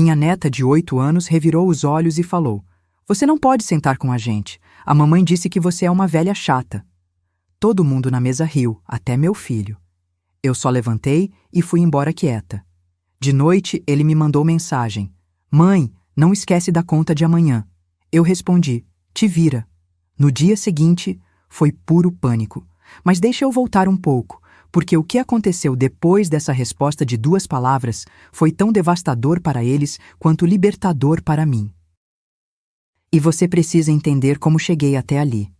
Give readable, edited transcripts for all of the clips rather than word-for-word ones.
Minha neta de 8 anos revirou os olhos e falou: "Você não pode sentar com a gente. A mamãe disse que você é uma velha chata." Todo mundo na mesa riu, até meu filho. Eu só levantei e fui embora quieta. De noite, ele me mandou mensagem: "Mãe, não esquece da conta de amanhã." Eu respondi: "Te vira." No dia seguinte, foi puro pânico. Mas deixa eu voltar um pouco, porque o que aconteceu depois dessa resposta de 2 palavras foi tão devastador para eles quanto libertador para mim. E você precisa entender como cheguei até ali.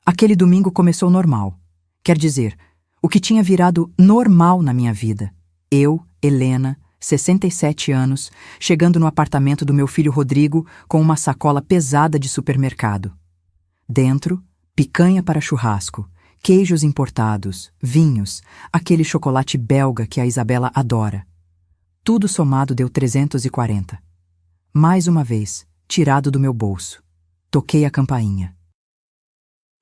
Aquele domingo começou normal. Quer dizer, o que tinha virado normal na minha vida. Eu, Helena, 67 anos, chegando no apartamento do meu filho Rodrigo com uma sacola pesada de supermercado. Dentro, picanha para churrasco, queijos importados, vinhos, aquele chocolate belga que a Isabela adora. Tudo somado deu 340. Mais uma vez, tirado do meu bolso. Toquei a campainha.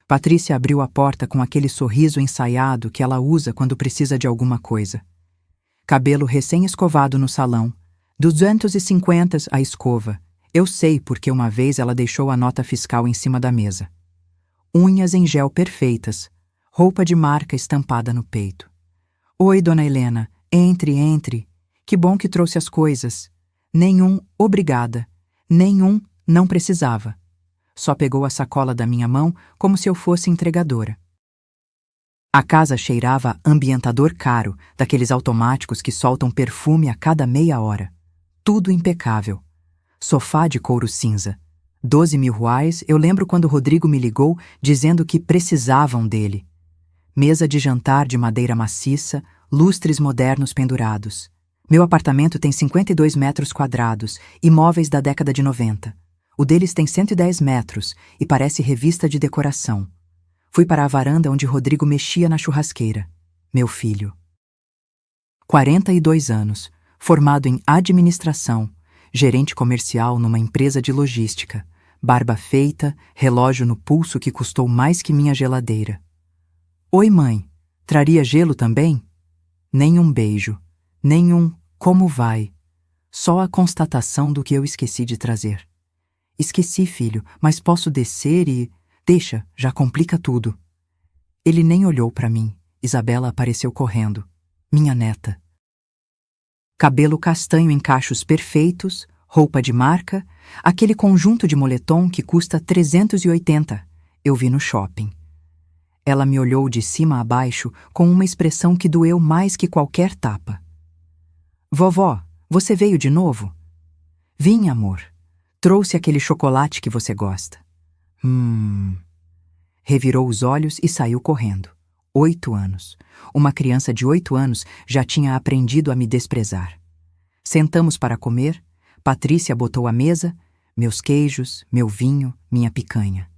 Patrícia abriu a porta com aquele sorriso ensaiado que ela usa quando precisa de alguma coisa. Cabelo recém-escovado no salão, 250 a escova. Eu sei porque uma vez ela deixou a nota fiscal em cima da mesa. Unhas em gel perfeitas, roupa de marca estampada no peito. "Oi, dona Helena, entre. Que bom que trouxe as coisas." Nenhum obrigada, nenhum não precisava. Só pegou a sacola da minha mão como se eu fosse entregadora. A casa cheirava a ambientador caro, daqueles automáticos que soltam perfume a cada meia hora. Tudo impecável. Sofá de couro cinza. 12.000 reais, eu lembro quando Rodrigo me ligou dizendo que precisavam dele. Mesa de jantar de madeira maciça, lustres modernos pendurados. Meu apartamento tem 52 metros quadrados e móveis da década de 90. O deles tem 110 metros e parece revista de decoração. Fui para a varanda onde Rodrigo mexia na churrasqueira. Meu filho. 42 anos, formado em administração, gerente comercial numa empresa de logística, barba feita, relógio no pulso que custou mais que minha geladeira. "Oi, mãe, traria gelo também?" Nenhum beijo, nenhum "como vai?" Só a constatação do que eu esqueci de trazer. "Esqueci, filho, mas posso descer e..." "Deixa, já complica tudo." Ele nem olhou para mim. Isabela apareceu correndo. Minha neta. Cabelo castanho em cachos perfeitos, roupa de marca, aquele conjunto de moletom que custa 380. Eu vi no shopping. Ela me olhou de cima a baixo com uma expressão que doeu mais que qualquer tapa. "Vovó, você veio de novo?" "Vim, amor. Trouxe aquele chocolate que você gosta." Revirou os olhos e saiu correndo. 8 anos. Uma criança de 8 anos já tinha aprendido a me desprezar. Sentamos para comer. Patrícia botou a mesa, meus queijos, meu vinho, minha picanha.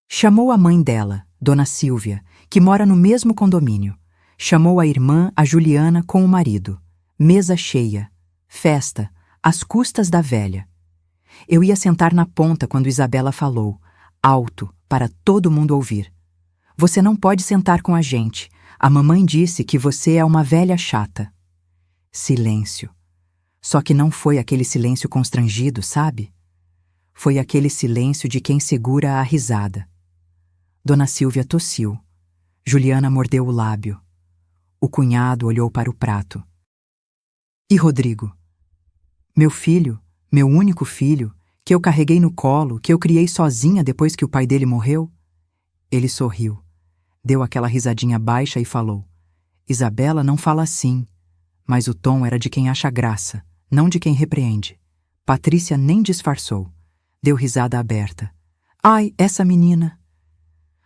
Chamou a mãe dela, Dona Silvia, que mora no mesmo condomínio. Chamou a irmã, a Juliana, com o marido. Mesa cheia. Festa, às custas da velha. Eu ia sentar na ponta quando Isabela falou, alto, para todo mundo ouvir: "Você não pode sentar com a gente. A mamãe disse que você é uma velha chata." Silêncio. Só que não foi aquele silêncio constrangido, sabe? Foi aquele silêncio de quem segura a risada. Dona Silvia tossiu. Juliana mordeu o lábio. O cunhado olhou para o prato. "E Rodrigo? Meu filho, meu único filho, que eu carreguei no colo, que eu criei sozinha depois que o pai dele morreu?" Ele sorriu, deu aquela risadinha baixa e falou: "Isabela não fala assim." Mas o tom era de quem acha graça, não de quem repreende. Patrícia nem disfarçou. Deu risada aberta. "Ai, essa menina!"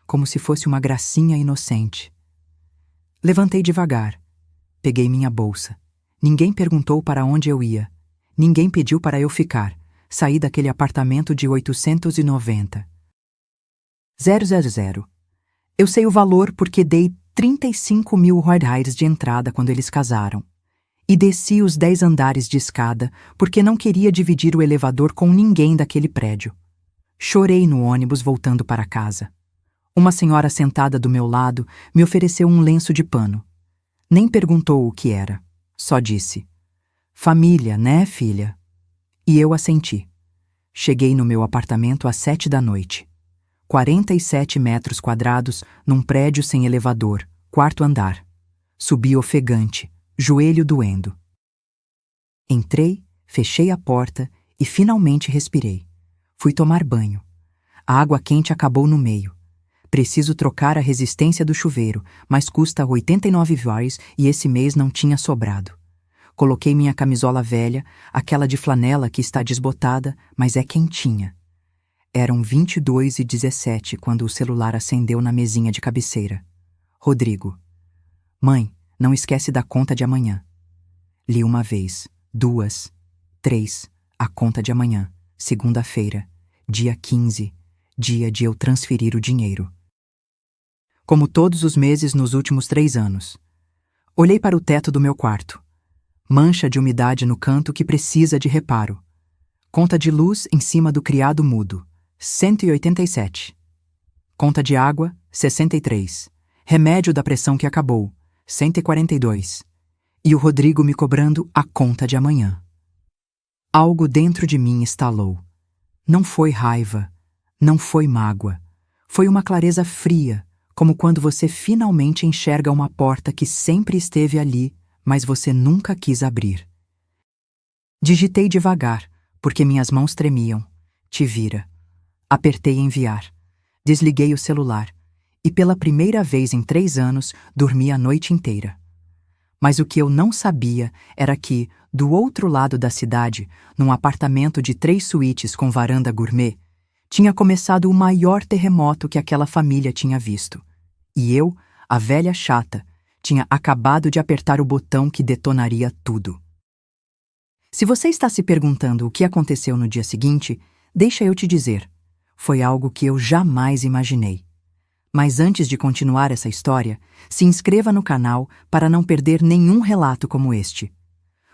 Como se fosse uma gracinha inocente. Levantei devagar. Peguei minha bolsa. Ninguém perguntou para onde eu ia. Ninguém pediu para eu ficar. Saí daquele apartamento de 890. 000. Eu sei o valor porque dei 35.000 reais de entrada quando eles casaram. E desci os 10 andares de escada porque não queria dividir o elevador com ninguém daquele prédio. Chorei no ônibus voltando para casa. Uma senhora sentada do meu lado me ofereceu um lenço de pano. Nem perguntou o que era. Só disse: Família, né, filha? E eu assenti. Cheguei no meu apartamento às 7 da noite. 47 metros quadrados num prédio sem elevador, quarto andar. Subi ofegante, joelho doendo. Entrei, fechei a porta e finalmente respirei. Fui tomar banho. A água quente acabou no meio. Preciso trocar a resistência do chuveiro, mas custa 89 VARs e esse mês não tinha sobrado. Coloquei minha camisola velha, aquela de flanela que está desbotada, mas é quentinha. Eram 22h17 quando o celular acendeu na mesinha de cabeceira. Rodrigo. Mãe, não esquece da conta de amanhã. Li uma vez, 2, 3, a conta de amanhã, segunda-feira, dia 15, dia de eu transferir o dinheiro. Como todos os meses nos últimos 3 anos. Olhei para o teto do meu quarto. Mancha de umidade no canto que precisa de reparo. Conta de luz em cima do criado mudo, 187. Conta de água, 63. Remédio da pressão que acabou, 142. E o Rodrigo me cobrando a conta de amanhã. Algo dentro de mim estalou. Não foi raiva, não foi mágoa. Foi uma clareza fria, como quando você finalmente enxerga uma porta que sempre esteve ali, mas você nunca quis abrir. Digitei devagar, porque minhas mãos tremiam. Te vira. Apertei enviar. Desliguei o celular. E pela primeira vez em 3 anos, dormi a noite inteira. Mas o que eu não sabia era que, do outro lado da cidade, num apartamento de 3 suítes com varanda gourmet, tinha começado o maior terremoto que aquela família tinha visto. E eu, a velha chata, tinha acabado de apertar o botão que detonaria tudo. Se você está se perguntando o que aconteceu no dia seguinte, deixa eu te dizer. Foi algo que eu jamais imaginei. Mas antes de continuar essa história, se inscreva no canal para não perder nenhum relato como este.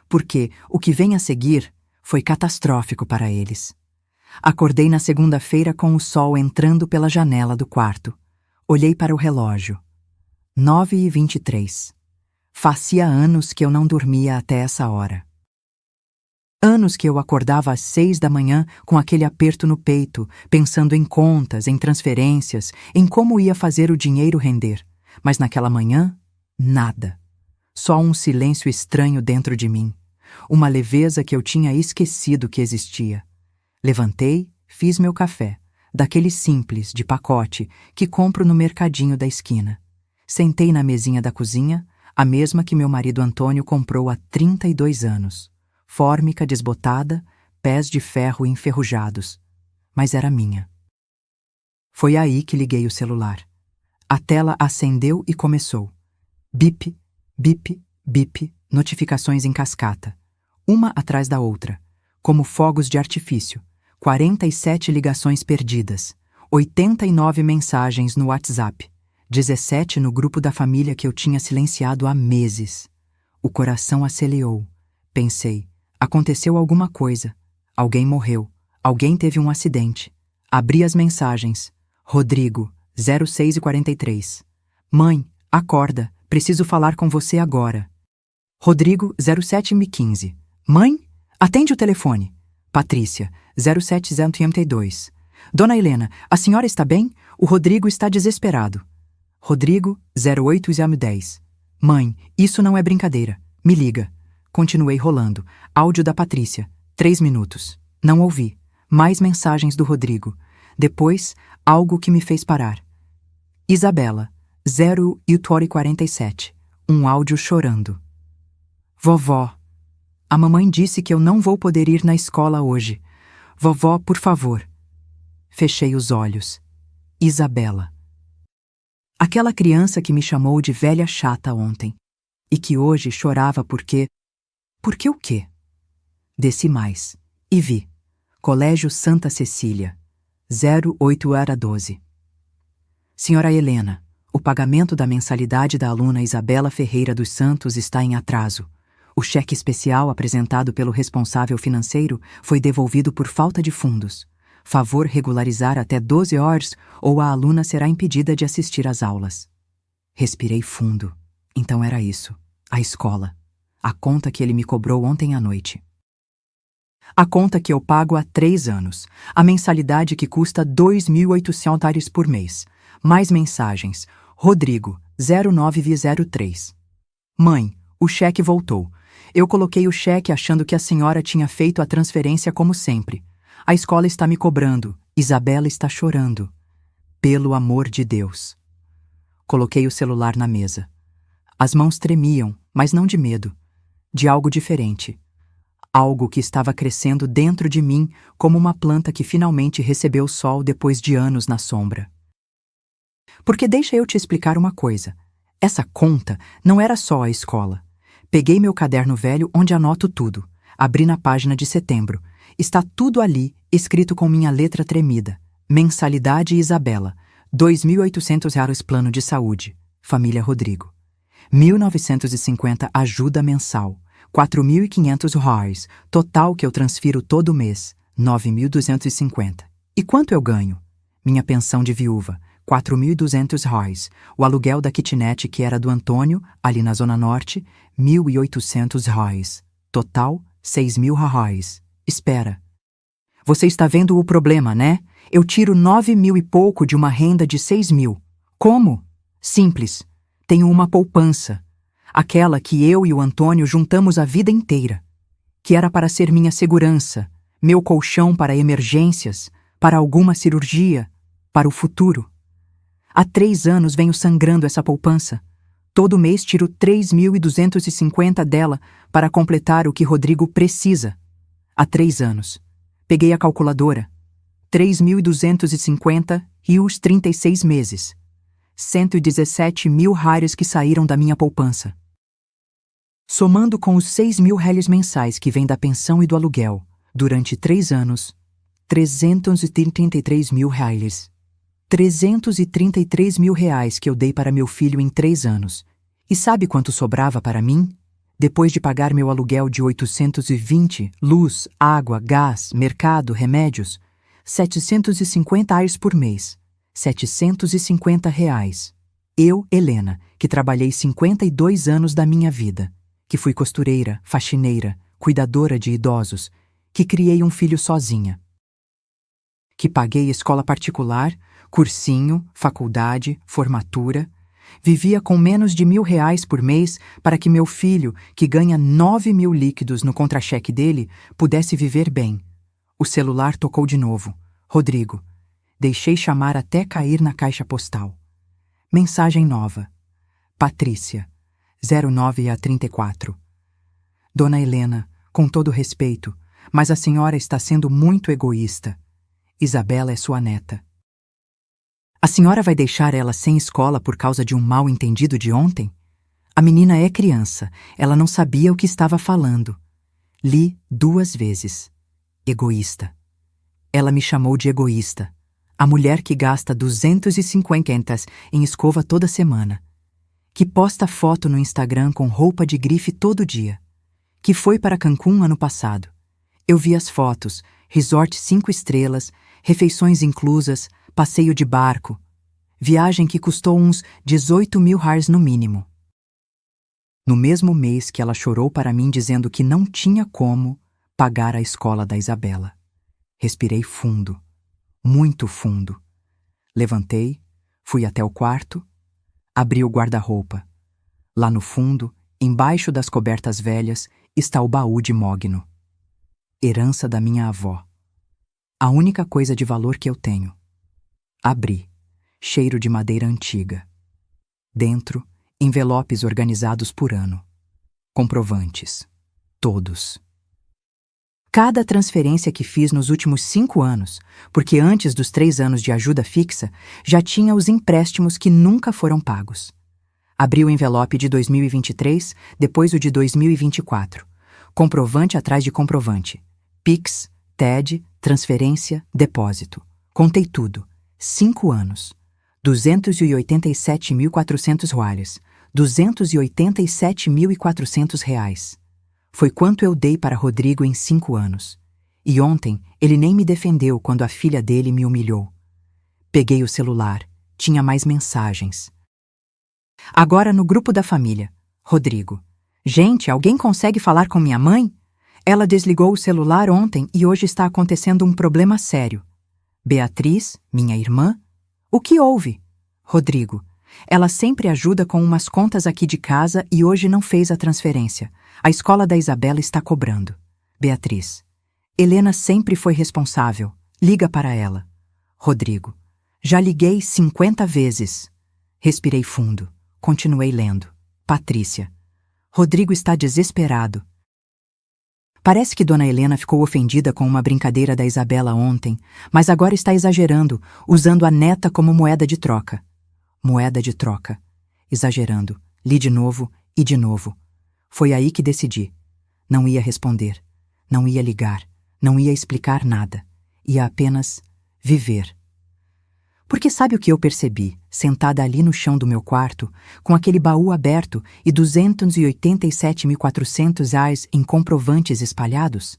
Porque o que vem a seguir foi catastrófico para eles. Acordei na segunda-feira com o sol entrando pela janela do quarto. Olhei para o relógio. 9h23. Fazia anos que eu não dormia até essa hora. Anos que eu acordava às 6 da manhã com aquele aperto no peito, pensando em contas, em transferências, em como ia fazer o dinheiro render. Mas naquela manhã, nada. Só um silêncio estranho dentro de mim. Uma leveza que eu tinha esquecido que existia. Levantei, fiz meu café, daquele simples, de pacote, que compro no mercadinho da esquina. Sentei na mesinha da cozinha, a mesma que meu marido Antônio comprou há 32 anos. Fórmica desbotada, pés de ferro enferrujados. Mas era minha. Foi aí que liguei o celular. A tela acendeu e começou. Bip, bip, bip, notificações em cascata. Uma atrás da outra, como fogos de artifício. 47 ligações perdidas. 89 mensagens no WhatsApp. 17 no grupo da família que eu tinha silenciado há meses. O coração aceleou. Pensei, aconteceu alguma coisa. Alguém morreu. Alguém teve um acidente. Abri as mensagens. Rodrigo, 06h43. Mãe, acorda. Preciso falar com você agora. Rodrigo, 07h15. Mãe, atende o telefone. Patrícia, 07h32. Dona Helena, a senhora está bem? O Rodrigo está desesperado. Rodrigo, 08h10. Mãe, isso não é brincadeira. Me liga. Continuei rolando. Áudio da Patrícia. 3 minutos. Não ouvi. Mais mensagens do Rodrigo. Depois, algo que me fez parar. Isabela, 0h47. Um áudio chorando. Vovó, a mamãe disse que eu não vou poder ir na escola hoje. Vovó, por favor. Fechei os olhos. Isabela. Aquela criança que me chamou de velha chata ontem e que hoje chorava porque... Porque o quê? Desci mais e vi. Colégio Santa Cecília, 08h12. Senhora Helena, o pagamento da mensalidade da aluna Isabela Ferreira dos Santos está em atraso. O cheque especial apresentado pelo responsável financeiro foi devolvido por falta de fundos. Favor regularizar até 12 horas ou a aluna será impedida de assistir às aulas. Respirei fundo. Então era isso. A escola. A conta que ele me cobrou ontem à noite. A conta que eu pago há 3 anos. A mensalidade que custa 2.800 por mês. Mais mensagens. Rodrigo, 0903. Mãe, o cheque voltou. Eu coloquei o cheque achando que a senhora tinha feito a transferência como sempre. A escola está me cobrando. Isabela está chorando. Pelo amor de Deus. Coloquei o celular na mesa. As mãos tremiam, mas não de medo. De algo diferente. Algo que estava crescendo dentro de mim como uma planta que finalmente recebeu sol depois de anos na sombra. Porque deixa eu te explicar uma coisa. Essa conta não era só a escola. Peguei meu caderno velho onde anoto tudo. Abri na página de setembro. Está tudo ali, escrito com minha letra tremida. Mensalidade Isabela. R$ 2.800 plano de saúde. Família Rodrigo. 1.950 ajuda mensal. R$ 4.500. Total que eu transfiro todo mês. 9.250. E quanto eu ganho? Minha pensão de viúva. R$ 4.200. O aluguel da kitnet que era do Antônio, ali na Zona Norte, R$ 1.800. Total, R$ 6.000. Espera. Você está vendo o problema, né? Eu tiro 9.000 e pouco de uma renda de 6.000. Como? Simples. Tenho uma poupança. Aquela que eu e o Antônio juntamos a vida inteira. Que era para ser minha segurança, meu colchão para emergências, para alguma cirurgia, para o futuro. Há 3 anos venho sangrando essa poupança. Todo mês tiro 3.250 dela para completar o que Rodrigo precisa. Há 3 anos. Peguei a calculadora. 3.250 e os 36 meses. 117.000 reais que saíram da minha poupança. Somando com os 6.000 reais mensais que vêm da pensão e do aluguel, durante 3 anos, 333.000 reais. 333.000 reais que eu dei para meu filho em 3 anos. E sabe quanto sobrava para mim? Depois de pagar meu aluguel de 820, luz, água, gás, mercado, remédios, 750 reais por mês. 750 reais. Eu, Helena, que trabalhei 52 anos da minha vida, que fui costureira, faxineira, cuidadora de idosos, que criei um filho sozinha, que paguei escola particular, cursinho, faculdade, formatura, vivia com menos de R$ 1.000 por mês para que meu filho, que ganha 9.000 líquidos no contra-cheque dele, pudesse viver bem. O celular tocou de novo. Rodrigo. Deixei chamar até cair na caixa postal. Mensagem nova. Patrícia. 09/34. Dona Helena, com todo respeito, mas a senhora está sendo muito egoísta. Isabela é sua neta. A senhora vai deixar ela sem escola por causa de um mal-entendido de ontem? A menina é criança, ela não sabia o que estava falando. Li 2 vezes. Egoísta. Ela me chamou de egoísta. A mulher que gasta 250 em escova toda semana. Que posta foto no Instagram com roupa de grife todo dia. Que foi para Cancún ano passado. Eu vi as fotos, resort 5 estrelas, refeições inclusas, passeio de barco. Viagem que custou uns 18.000 reais no mínimo. No mesmo mês que ela chorou para mim dizendo que não tinha como pagar a escola da Isabela. Respirei fundo, muito fundo. Levantei, fui até o quarto, abri o guarda-roupa. Lá no fundo, embaixo das cobertas velhas, está o baú de mogno. Herança da minha avó. A única coisa de valor que eu tenho. Abri. Cheiro de madeira antiga. Dentro, envelopes organizados por ano. Comprovantes. Todos. Cada transferência que fiz nos últimos 5 anos, porque antes dos 3 anos de ajuda fixa, já tinha os empréstimos que nunca foram pagos. Abri o envelope de 2023, depois o de 2024. Comprovante atrás de comprovante. Pix, TED, transferência, depósito. Contei tudo. 5 anos. 287.400 reais. 287.400 reais. Foi quanto eu dei para Rodrigo em 5 anos. E ontem ele nem me defendeu quando a filha dele me humilhou. Peguei o celular. Tinha mais mensagens. Agora no grupo da família. Rodrigo. Gente, alguém consegue falar com minha mãe? Ela desligou o celular ontem e hoje está acontecendo um problema sério. Beatriz, minha irmã? O que houve? Rodrigo. Ela sempre ajuda com umas contas aqui de casa e hoje não fez a transferência. A escola da Isabela está cobrando. Beatriz. Helena sempre foi responsável. Liga para ela. Rodrigo. Já liguei 50 vezes. Respirei fundo. Continuei lendo. Patrícia. Rodrigo está desesperado. Parece que Dona Helena ficou ofendida com uma brincadeira da Isabela ontem, mas agora está exagerando, usando a neta como moeda de troca. Moeda de troca. Exagerando. Li de novo e de novo. Foi aí que decidi. Não ia responder. Não ia ligar. Não ia explicar nada. Ia apenas viver. Porque sabe o que eu percebi, sentada ali no chão do meu quarto, com aquele baú aberto e 287.400 reais em comprovantes espalhados?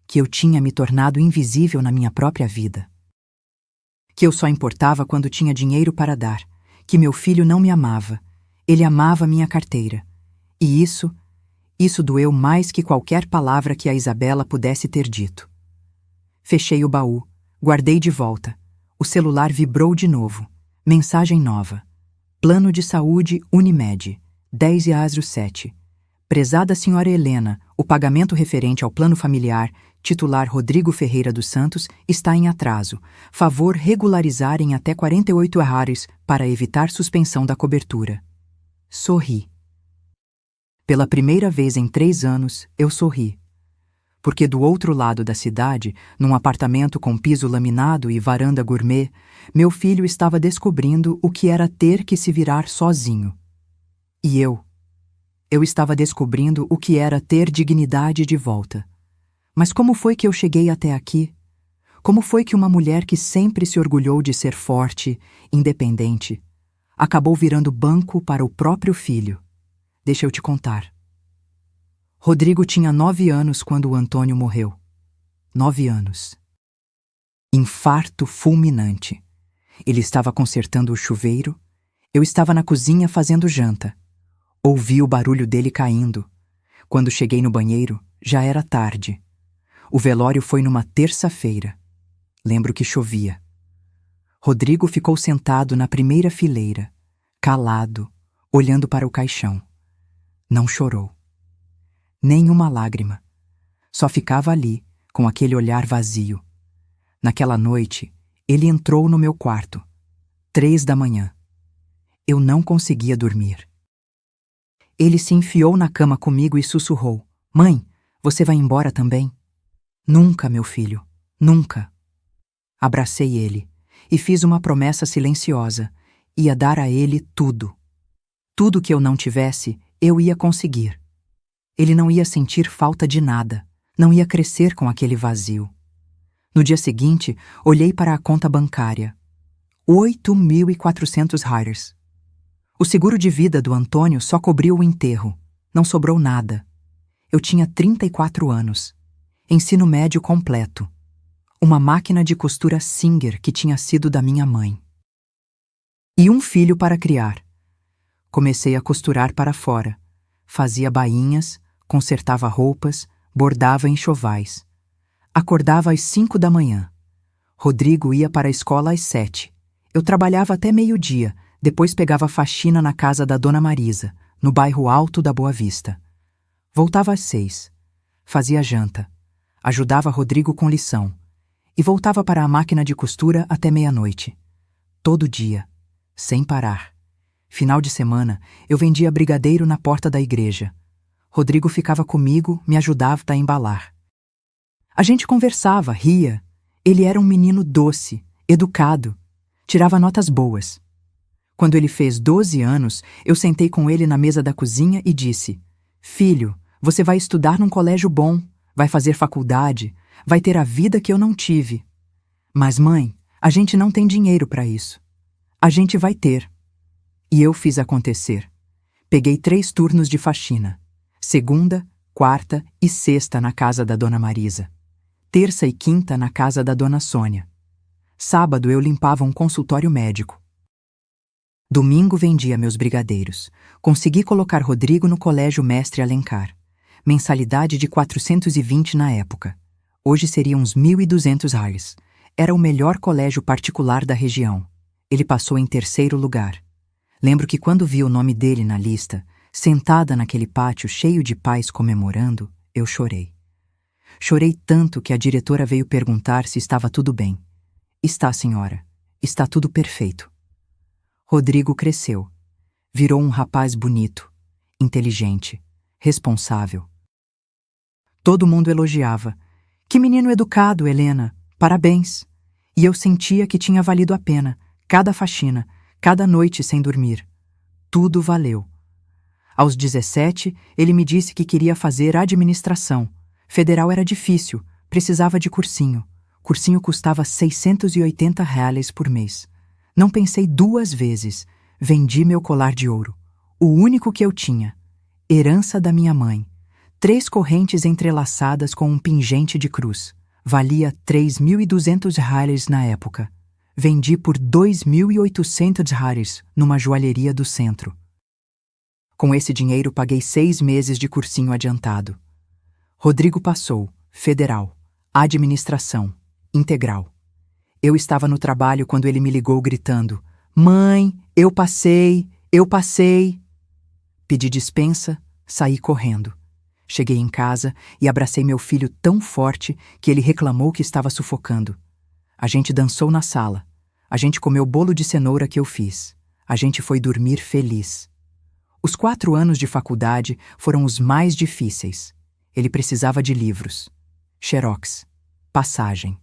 Que eu tinha me tornado invisível na minha própria vida. Que eu só importava quando tinha dinheiro para dar. Que meu filho não me amava. Ele amava minha carteira. E isso doeu mais que qualquer palavra que a Isabela pudesse ter dito. Fechei o baú, guardei de volta. O celular vibrou de novo. Mensagem nova. Plano de saúde Unimed. 10/07. Prezada senhora Helena, o pagamento referente ao plano familiar, titular Rodrigo Ferreira dos Santos, está em atraso. Favor regularizar em até 48 horas para evitar suspensão da cobertura. Sorri. Pela primeira vez em 3 anos, eu sorri. Porque do outro lado da cidade, num apartamento com piso laminado e varanda gourmet, meu filho estava descobrindo o que era ter que se virar sozinho. E eu estava descobrindo o que era ter dignidade de volta. Mas como foi que eu cheguei até aqui? Como foi que uma mulher que sempre se orgulhou de ser forte, independente, acabou virando banco para o próprio filho? Deixa eu te contar. Rodrigo tinha 9 anos quando o Antônio morreu. 9 anos. Infarto fulminante. Ele estava consertando o chuveiro. Eu estava na cozinha fazendo janta. Ouvi o barulho dele caindo. Quando cheguei no banheiro, já era tarde. O velório foi numa terça-feira. Lembro que chovia. Rodrigo ficou sentado na primeira fileira, calado, olhando para o caixão. Não chorou. Nem uma lágrima. Só ficava ali, com aquele olhar vazio. Naquela noite, ele entrou no meu quarto. 3 da manhã. Eu não conseguia dormir. Ele se enfiou na cama comigo e sussurrou: Mãe, você vai embora também? Nunca, meu filho, nunca. Abracei ele e fiz uma promessa silenciosa. Ia dar a ele tudo. Tudo que eu não tivesse, eu ia conseguir. Ele não ia sentir falta de nada, não ia crescer com aquele vazio. No dia seguinte, olhei para a conta bancária. 8.400 reais. O seguro de vida do Antônio só cobriu o enterro. Não sobrou nada. Eu tinha 34 anos. Ensino médio completo. Uma máquina de costura Singer que tinha sido da minha mãe. E um filho para criar. Comecei a costurar para fora. Fazia bainhas, consertava roupas, bordava enxovais. Acordava às 5 da manhã. Rodrigo ia para a escola às 7. Eu trabalhava até meio-dia, depois pegava faxina na casa da Dona Marisa, no bairro Alto da Boa Vista. Voltava às 6. Fazia janta. Ajudava Rodrigo com lição. E voltava para a máquina de costura até meia-noite. Todo dia, sem parar. Final de semana, eu vendia brigadeiro na porta da igreja. Rodrigo ficava comigo, me ajudava a embalar. A gente conversava, ria. Ele era um menino doce, educado. Tirava notas boas. Quando ele fez 12 anos, eu sentei com ele na mesa da cozinha e disse: Filho, você vai estudar num colégio bom, vai fazer faculdade, vai ter a vida que eu não tive. Mas, mãe, a gente não tem dinheiro para isso. A gente vai ter. E eu fiz acontecer. Peguei 3 turnos de faxina. Segunda, quarta e sexta na casa da Dona Marisa. Terça e quinta na casa da Dona Sônia. Sábado eu limpava um consultório médico. Domingo vendia meus brigadeiros. Consegui colocar Rodrigo no colégio Mestre Alencar. Mensalidade de 420 na época. Hoje seriam uns 1.200 reais. Era o melhor colégio particular da região. Ele passou em terceiro lugar. Lembro que quando vi o nome dele na lista, sentada naquele pátio cheio de pais comemorando, eu chorei. Chorei tanto que a diretora veio perguntar se estava tudo bem. Está, senhora. Está tudo perfeito. Rodrigo cresceu. Virou um rapaz bonito, inteligente, responsável. Todo mundo elogiava. Que menino educado, Helena. Parabéns. E eu sentia que tinha valido a pena, cada faxina, cada noite sem dormir. Tudo valeu. Aos 17, ele me disse que queria fazer administração. Federal era difícil, precisava de cursinho. Cursinho custava R$ 680 por mês. Não pensei duas vezes. Vendi meu colar de ouro. O único que eu tinha. Herança da minha mãe. 3 correntes entrelaçadas com um pingente de cruz. Valia R$ 3.200 na época. Vendi por R$ 2.800 numa joalheria do centro. Com esse dinheiro paguei 6 meses de cursinho adiantado. Rodrigo passou, federal, administração, integral. Eu estava no trabalho quando ele me ligou gritando: "Mãe, eu passei, eu passei!" Pedi dispensa, saí correndo. Cheguei em casa e abracei meu filho tão forte que ele reclamou que estava sufocando. A gente dançou na sala. A gente comeu bolo de cenoura que eu fiz. A gente foi dormir feliz. Os 4 anos de faculdade foram os mais difíceis. Ele precisava de livros, xerox, passagem,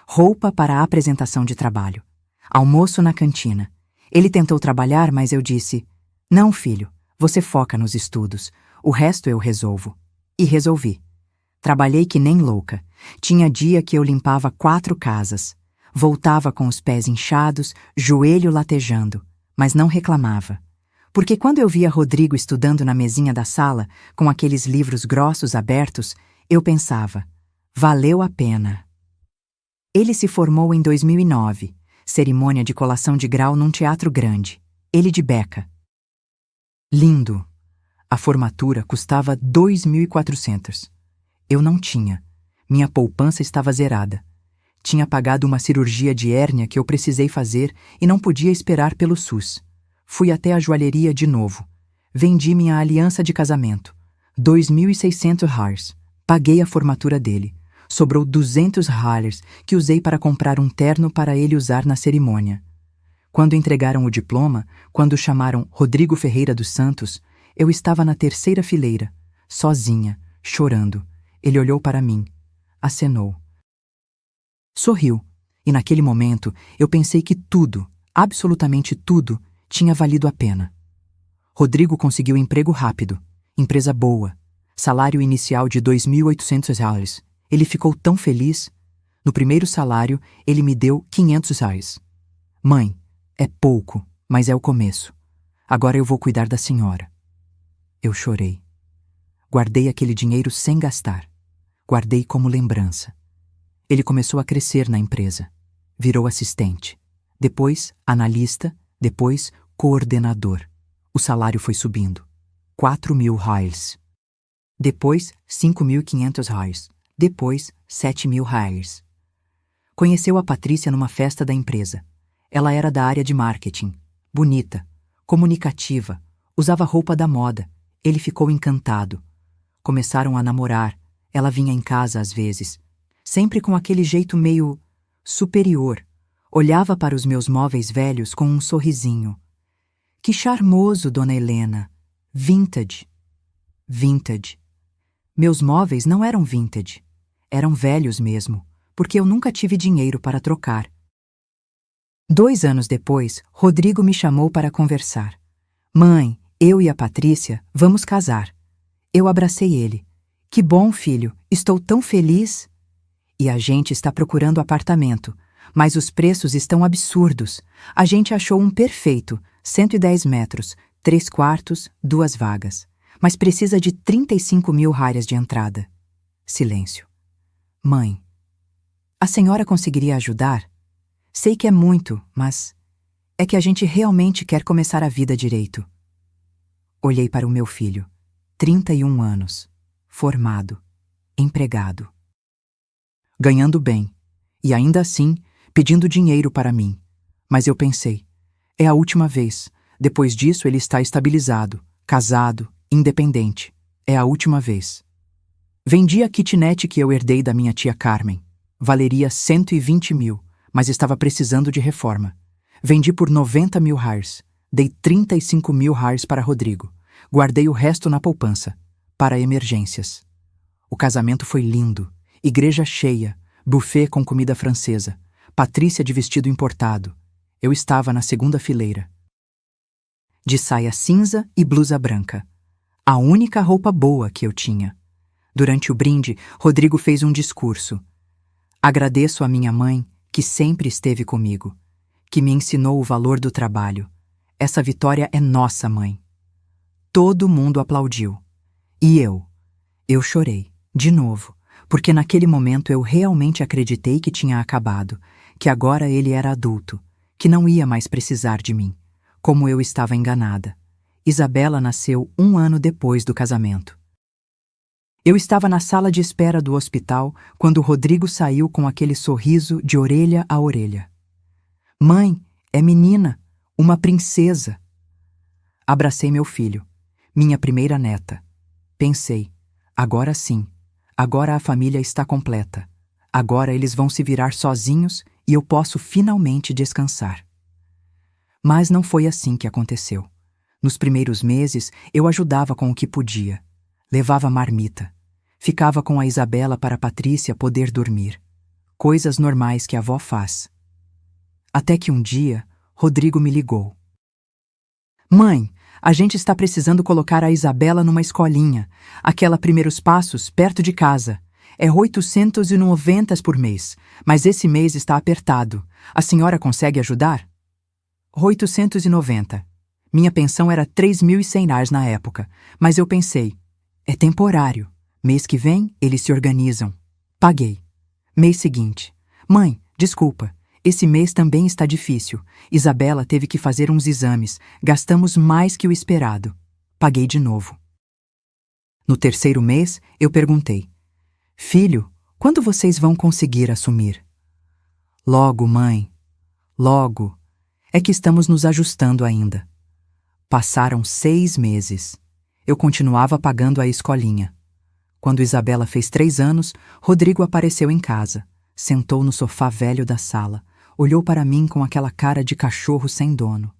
roupa para a apresentação de trabalho, almoço na cantina. Ele tentou trabalhar, mas eu disse: "Não, filho, você foca nos estudos. O resto eu resolvo." E resolvi. Trabalhei que nem louca. Tinha dia que eu limpava 4 casas. Voltava com os pés inchados, joelho latejando, mas não reclamava. Porque quando eu via Rodrigo estudando na mesinha da sala, com aqueles livros grossos abertos, eu pensava: valeu a pena. Ele se formou em 2009, cerimônia de colação de grau num teatro grande. Ele de beca. Lindo. A formatura custava 2.400. Eu não tinha. Minha poupança estava zerada. Tinha pagado uma cirurgia de hérnia que eu precisei fazer e não podia esperar pelo SUS. Fui até a joalheria de novo. Vendi minha aliança de casamento. R$ 2.600. Paguei a formatura dele. Sobrou R$ 200 que usei para comprar um terno para ele usar na cerimônia. Quando entregaram o diploma, quando chamaram Rodrigo Ferreira dos Santos, eu estava na 3ª fileira, sozinha, chorando. Ele olhou para mim, acenou. Sorriu, e naquele momento eu pensei que tudo, absolutamente tudo, tinha valido a pena. Rodrigo conseguiu emprego rápido, empresa boa, salário inicial de R$ 2.800. Ele ficou tão feliz. No primeiro salário, ele me deu R$ 500. "Mãe, é pouco, mas é o começo. Agora eu vou cuidar da senhora." Eu chorei. Guardei aquele dinheiro sem gastar. Guardei como lembrança. Ele começou a crescer na empresa. Virou assistente. Depois, analista. Depois, coordenador. O salário foi subindo. R$ 4.000. Depois, R$ 5.500. Depois, R$ 7.000. Conheceu a Patrícia numa festa da empresa. Ela era da área de marketing. Bonita, comunicativa, usava roupa da moda. Ele ficou encantado. Começaram a namorar. Ela vinha em casa às vezes, sempre com aquele jeito meio superior. Olhava para os meus móveis velhos com um sorrisinho. "Que charmoso, dona Helena. Vintage." Vintage. Meus móveis não eram vintage. Eram velhos mesmo, porque eu nunca tive dinheiro para trocar. 2 anos depois, Rodrigo me chamou para conversar. "Mãe, eu e a Patrícia vamos casar." Eu abracei ele. "Que bom, filho. Estou tão feliz." "E a gente está procurando apartamento, mas os preços estão absurdos. A gente achou um perfeito, 110 metros, 3 quartos, 2 vagas. Mas precisa de R$ 35.000 de entrada." Silêncio. "Mãe, a senhora conseguiria ajudar? Sei que é muito, mas É que a gente realmente quer começar a vida direito. Olhei para o meu filho, 31 anos, formado, empregado, ganhando bem, e ainda assim pedindo dinheiro para mim. Mas eu pensei, é a última vez. Depois disso ele está estabilizado, casado, independente. É a última vez. Vendi a kitnet que eu herdei da minha tia Carmen. Valeria 120 mil, mas estava precisando de reforma. Vendi por 90 mil reais. Dei 35 mil reais para Rodrigo. Guardei o resto na poupança, para emergências. O casamento foi lindo. Igreja cheia, buffet com comida francesa, Patrícia de vestido importado. Eu estava na segunda fileira, de saia cinza e blusa branca. A única roupa boa que eu tinha. Durante o brinde, Rodrigo fez um discurso. Agradeço a minha mãe, que sempre esteve comigo, que me ensinou o valor do trabalho. Essa vitória é nossa, mãe. Todo mundo aplaudiu. E eu chorei, de novo, porque naquele momento eu realmente acreditei que tinha acabado, que agora ele era adulto, que não ia mais precisar de mim. Como eu estava enganada. Isabela nasceu 1 ano depois do casamento. Eu estava na sala de espera do hospital quando Rodrigo saiu com aquele sorriso de orelha a orelha. Mãe, é menina, uma princesa. Abracei meu filho, minha primeira neta. Pensei, agora sim, agora a família está completa. Agora eles vão se virar sozinhos e eu posso finalmente descansar. Mas não foi assim que aconteceu. Nos primeiros meses, eu ajudava com o que podia. Levava marmita. Ficava com a Isabela para a Patrícia poder dormir. Coisas normais que a avó faz. Até que um dia, Rodrigo me ligou. Mãe, a gente está precisando colocar a Isabela numa escolinha. Aquela Primeiros Passos, perto de casa. É 890 por mês, mas esse mês está apertado. A senhora consegue ajudar? 890. Minha pensão era 3.100 reais na época, mas eu pensei, é temporário. Mês que vem, eles se organizam. Paguei. Mês seguinte. Mãe, desculpa, esse mês também está difícil. Isabela teve que fazer uns exames. Gastamos mais que o esperado. Paguei de novo. No terceiro mês, eu perguntei, filho, quando vocês vão conseguir assumir? Logo, mãe. Logo. É que estamos nos ajustando ainda. Passaram 6 meses. Eu continuava pagando a escolinha. Quando Isabela fez 3 anos, Rodrigo apareceu em casa. Sentou no sofá velho da sala. Olhou para mim com aquela cara de cachorro sem dono.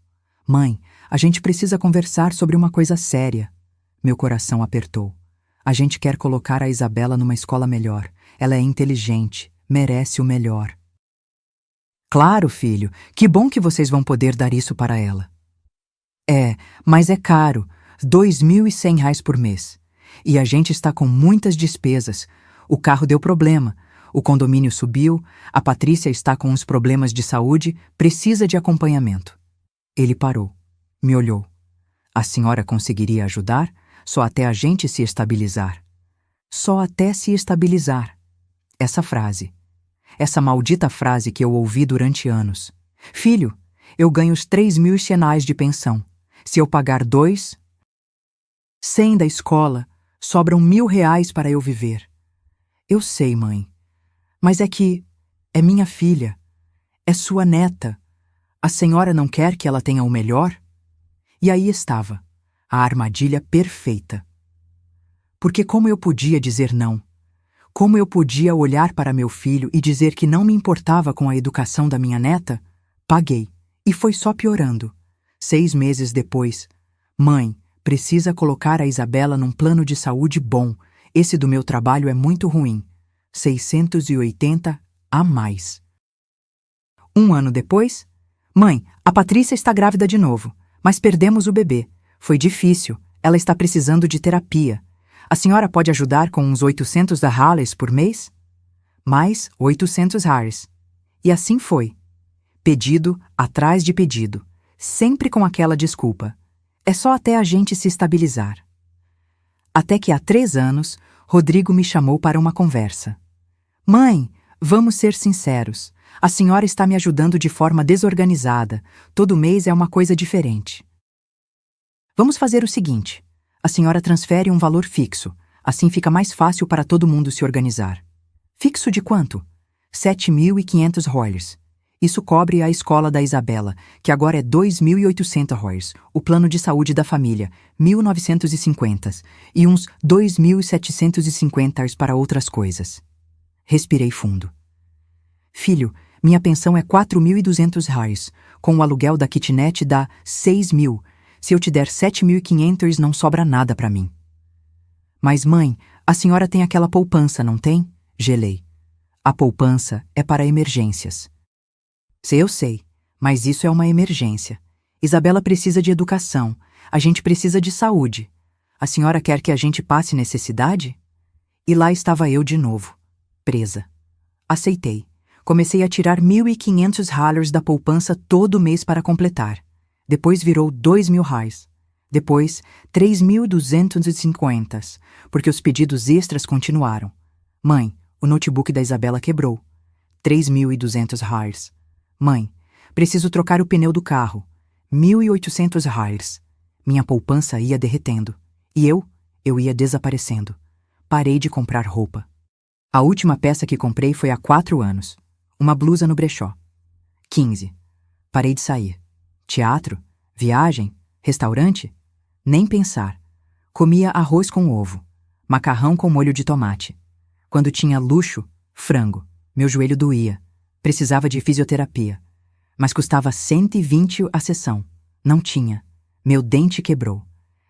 Mãe, a gente precisa conversar sobre uma coisa séria. Meu coração apertou. A gente quer colocar a Isabela numa escola melhor. Ela é inteligente, merece o melhor. Claro, filho, que bom que vocês vão poder dar isso para ela. É, mas é caro, 2.100 reais por mês. E a gente está com muitas despesas. O carro deu problema, o condomínio subiu, a Patrícia está com uns problemas de saúde, precisa de acompanhamento. Ele parou, me olhou. A senhora conseguiria ajudar? Só até a gente se estabilizar. Só até se estabilizar. Essa frase. Essa maldita frase que eu ouvi durante anos. Filho, eu ganho os 3.100 reais de pensão. Se eu pagar 2.100 da escola, sobram 1.000 reais para eu viver. Eu sei, mãe. Mas é que é minha filha. É sua neta. A senhora não quer que ela tenha o melhor? E aí estava, a armadilha perfeita. Porque como eu podia dizer não? Como eu podia olhar para meu filho e dizer que não me importava com a educação da minha neta? Paguei. E foi só piorando. 6 meses depois. Mãe, precisa colocar a Isabela num plano de saúde bom. Esse do meu trabalho é muito ruim. 680 a mais. 1 ano depois. Mãe, a Patrícia está grávida de novo, mas perdemos o bebê. Foi difícil. Ela está precisando de terapia. A senhora pode ajudar com uns 800 reais por mês? Mais 800 reais. E assim foi. Pedido atrás de pedido. Sempre com aquela desculpa. É só até a gente se estabilizar. Até que há 3 anos, Rodrigo me chamou para uma conversa. Mãe, vamos ser sinceros. A senhora está me ajudando de forma desorganizada. Todo mês é uma coisa diferente. Vamos fazer o seguinte. A senhora transfere um valor fixo. Assim fica mais fácil para todo mundo se organizar. Fixo de quanto? 7.500 royals. Isso cobre a escola da Isabela, que agora é 2.800 royals, o plano de saúde da família, 1.950, e uns 2.750 para outras coisas. Respirei fundo. Filho, minha pensão é 4.200 reais. Com o aluguel da kitnet dá 6.000. Se eu te der 7.500, não sobra nada para mim. Mas, mãe, a senhora tem aquela poupança, não tem? Gelei. A poupança é para emergências. Eu sei, mas isso é uma emergência. Isabela precisa de educação. A gente precisa de saúde. A senhora quer que a gente passe necessidade? E lá estava eu de novo, presa. Aceitei. Comecei a tirar 1.500 reais da poupança todo mês para completar. Depois virou 2.000 reais. Depois, 3.250, porque os pedidos extras continuaram. Mãe, o notebook da Isabela quebrou. 3.200 reais. Mãe, preciso trocar o pneu do carro. 1.800 reais. Minha poupança ia derretendo. E eu ia desaparecendo. Parei de comprar roupa. A última peça que comprei foi há 4 anos. Uma blusa no brechó. 15. Parei de sair. Teatro? Viagem? Restaurante? Nem pensar. Comia arroz com ovo. Macarrão com molho de tomate. Quando tinha luxo, frango. Meu joelho doía. Precisava de fisioterapia. Mas custava 120 a sessão. Não tinha. Meu dente quebrou.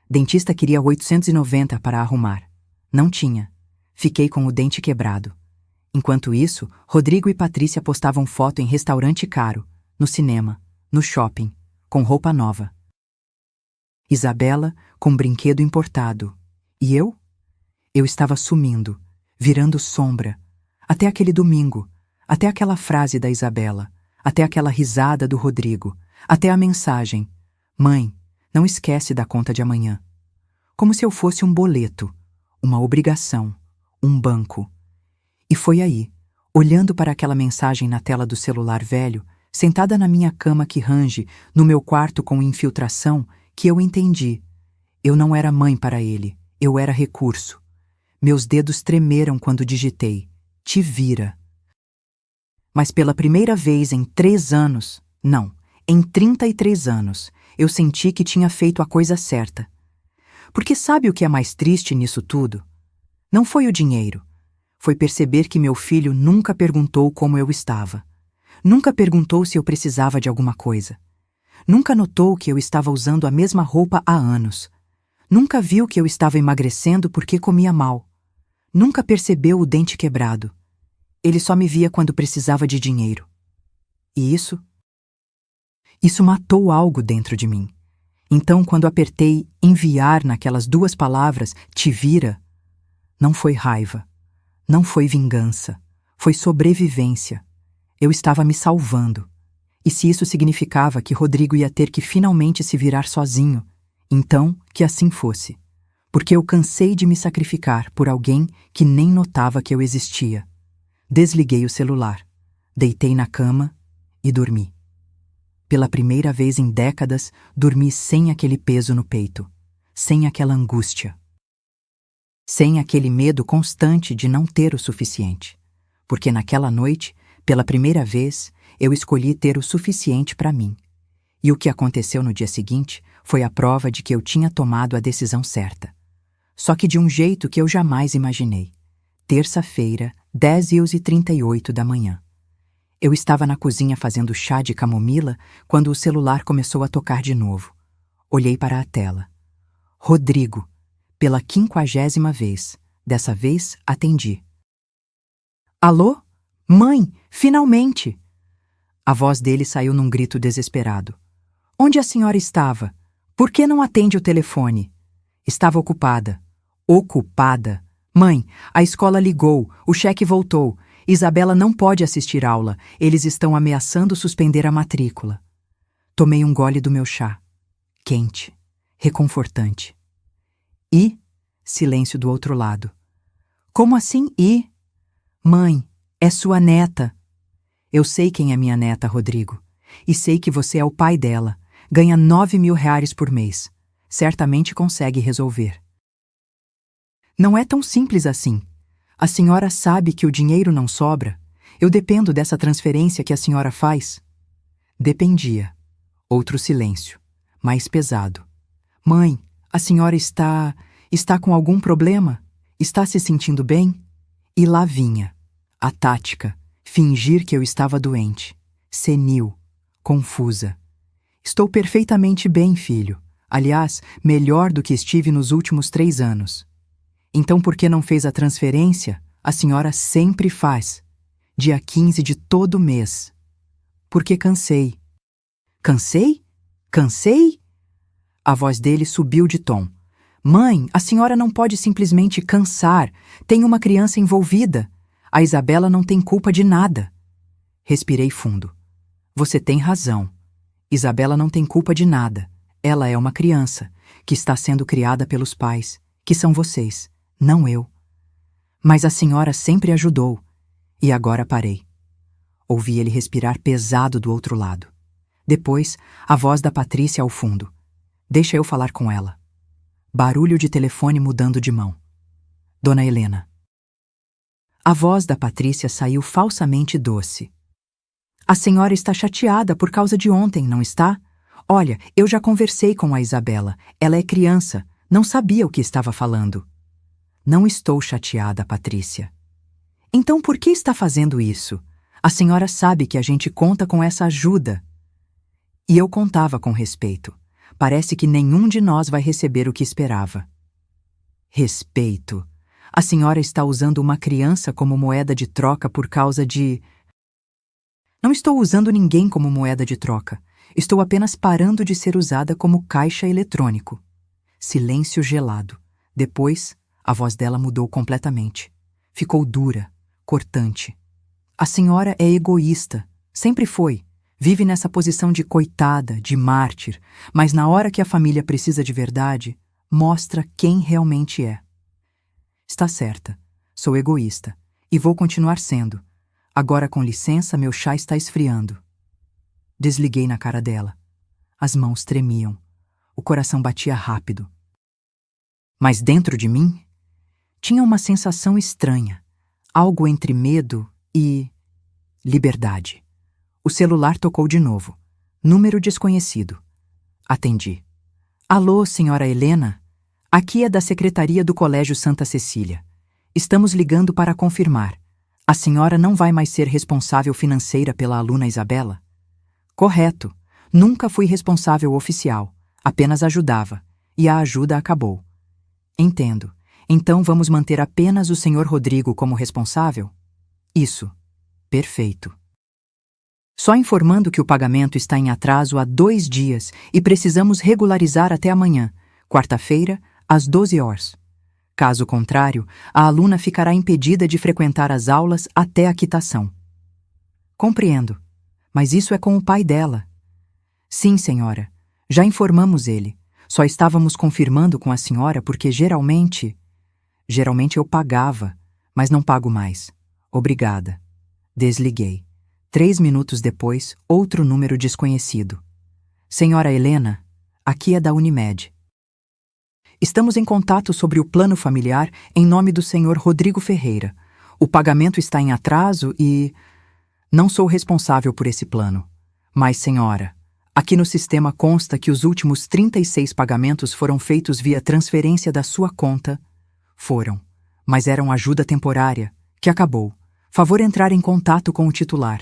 Dentista queria 890 para arrumar. Não tinha. Fiquei com o dente quebrado. Enquanto isso, Rodrigo e Patrícia postavam foto em restaurante caro, no cinema, no shopping, com roupa nova. Isabela com brinquedo importado. E eu? Eu estava sumindo, virando sombra. Até aquele domingo, até aquela frase da Isabela, até aquela risada do Rodrigo, até a mensagem: Mãe, não esquece da conta de amanhã. Como se eu fosse um boleto, uma obrigação, um banco. E foi aí, olhando para aquela mensagem na tela do celular velho, sentada na minha cama que range, no meu quarto com infiltração, que eu entendi. Eu não era mãe para ele, eu era recurso. Meus dedos tremeram quando digitei: Te vira. Mas pela primeira vez em 3 anos, não, em 33 anos, eu senti que tinha feito a coisa certa. Porque sabe o que é mais triste nisso tudo? Não foi o dinheiro. Foi perceber que meu filho nunca perguntou como eu estava. Nunca perguntou se eu precisava de alguma coisa. Nunca notou que eu estava usando a mesma roupa há anos. Nunca viu que eu estava emagrecendo porque comia mal. Nunca percebeu o dente quebrado. Ele só me via quando precisava de dinheiro. E isso matou algo dentro de mim. Então, quando apertei enviar naquelas 2 palavras, te vira, não foi raiva. Não foi vingança, foi sobrevivência. Eu estava me salvando. E se isso significava que Rodrigo ia ter que finalmente se virar sozinho, então que assim fosse. Porque eu cansei de me sacrificar por alguém que nem notava que eu existia. Desliguei o celular, deitei na cama e dormi. Pela primeira vez em décadas, dormi sem aquele peso no peito, sem aquela angústia. Sem aquele medo constante de não ter o suficiente. Porque naquela noite, pela primeira vez, eu escolhi ter o suficiente para mim. E o que aconteceu no dia seguinte foi a prova de que eu tinha tomado a decisão certa. Só que de um jeito que eu jamais imaginei. Terça-feira, 10h38 da manhã. Eu estava na cozinha fazendo chá de camomila quando o celular começou a tocar de novo. Olhei para a tela. Rodrigo. Pela 50ª vez. Dessa vez, atendi. Alô? Mãe, finalmente! A voz dele saiu num grito desesperado. Onde a senhora estava? Por que não atende o telefone? Estava ocupada. Ocupada? Mãe, a escola ligou, o cheque voltou. Isabela não pode assistir aula. Eles estão ameaçando suspender a matrícula. Tomei um gole do meu chá. Quente. Reconfortante. E? Silêncio do outro lado. Como assim e? Mãe, é sua neta. Eu sei quem é minha neta, Rodrigo. E sei que você é o pai dela. Ganha R$ 9.000 por mês. Certamente consegue resolver. Não é tão simples assim. A senhora sabe que o dinheiro não sobra. Eu dependo dessa transferência que a senhora faz. Dependia. Outro silêncio. Mais pesado. Mãe, a senhora está com algum problema? Está se sentindo bem? E lá vinha. A tática. Fingir que eu estava doente. Senil. Confusa. Estou perfeitamente bem, filho. Aliás, melhor do que estive nos últimos 3 anos. Então por que não fez a transferência? A senhora sempre faz. Dia 15 de todo mês. Porque cansei. Cansei? Cansei? A voz dele subiu de tom. Mãe, a senhora não pode simplesmente cansar. Tem uma criança envolvida. A Isabela não tem culpa de nada. Respirei fundo. Você tem razão. Isabela não tem culpa de nada. Ela é uma criança, que está sendo criada pelos pais, que são vocês, não eu. Mas a senhora sempre ajudou. E agora parei. Ouvi ele respirar pesado do outro lado. Depois, a voz da Patrícia ao fundo. Deixa eu falar com ela. Barulho de telefone mudando de mão. Dona Helena. A voz da Patrícia saiu falsamente doce. A senhora está chateada por causa de ontem, não está? Olha, eu já conversei com a Isabela. Ela é criança, não sabia o que estava falando. Não estou chateada, Patrícia. Então por que está fazendo isso? A senhora sabe que a gente conta com essa ajuda. E eu contava com respeito. Parece que nenhum de nós vai receber o que esperava. Respeito. A senhora está usando uma criança como moeda de troca por causa de... Não estou usando ninguém como moeda de troca. Estou apenas parando de ser usada como caixa eletrônico. Silêncio gelado. Depois, a voz dela mudou completamente. Ficou dura, cortante. A senhora é egoísta. Sempre foi. Vive nessa posição de coitada, de mártir, mas na hora que a família precisa de verdade, mostra quem realmente é. Está certa. Sou egoísta. E vou continuar sendo. Agora, com licença, meu chá está esfriando. Desliguei na cara dela. As mãos tremiam. O coração batia rápido. Mas dentro de mim, tinha uma sensação estranha. Algo entre medo e... liberdade. O celular tocou de novo. Número desconhecido. Atendi. Alô, senhora Helena? Aqui é da Secretaria do Colégio Santa Cecília. Estamos ligando para confirmar. A senhora não vai mais ser responsável financeira pela aluna Isabela? Correto. Nunca fui responsável oficial. Apenas ajudava. E a ajuda acabou. Entendo. Então vamos manter apenas o senhor Rodrigo como responsável? Isso. Perfeito. Só informando que o pagamento está em atraso há 2 dias e precisamos regularizar até amanhã, quarta-feira, às 12 horas. Caso contrário, a aluna ficará impedida de frequentar as aulas até a quitação. Compreendo. Mas isso é com o pai dela. Sim, senhora. Já informamos ele. Só estávamos confirmando com a senhora porque geralmente eu pagava, mas não pago mais. Obrigada. Desliguei. 3 minutos depois, outro número desconhecido. Senhora Helena, aqui é da Unimed. Estamos em contato sobre o plano familiar em nome do senhor Rodrigo Ferreira. O pagamento está em atraso e... Não sou responsável por esse plano. Mas, senhora, aqui no sistema consta que os últimos 36 pagamentos foram feitos via transferência da sua conta. Foram, mas eram ajuda temporária, que acabou. Favor entrar em contato com o titular.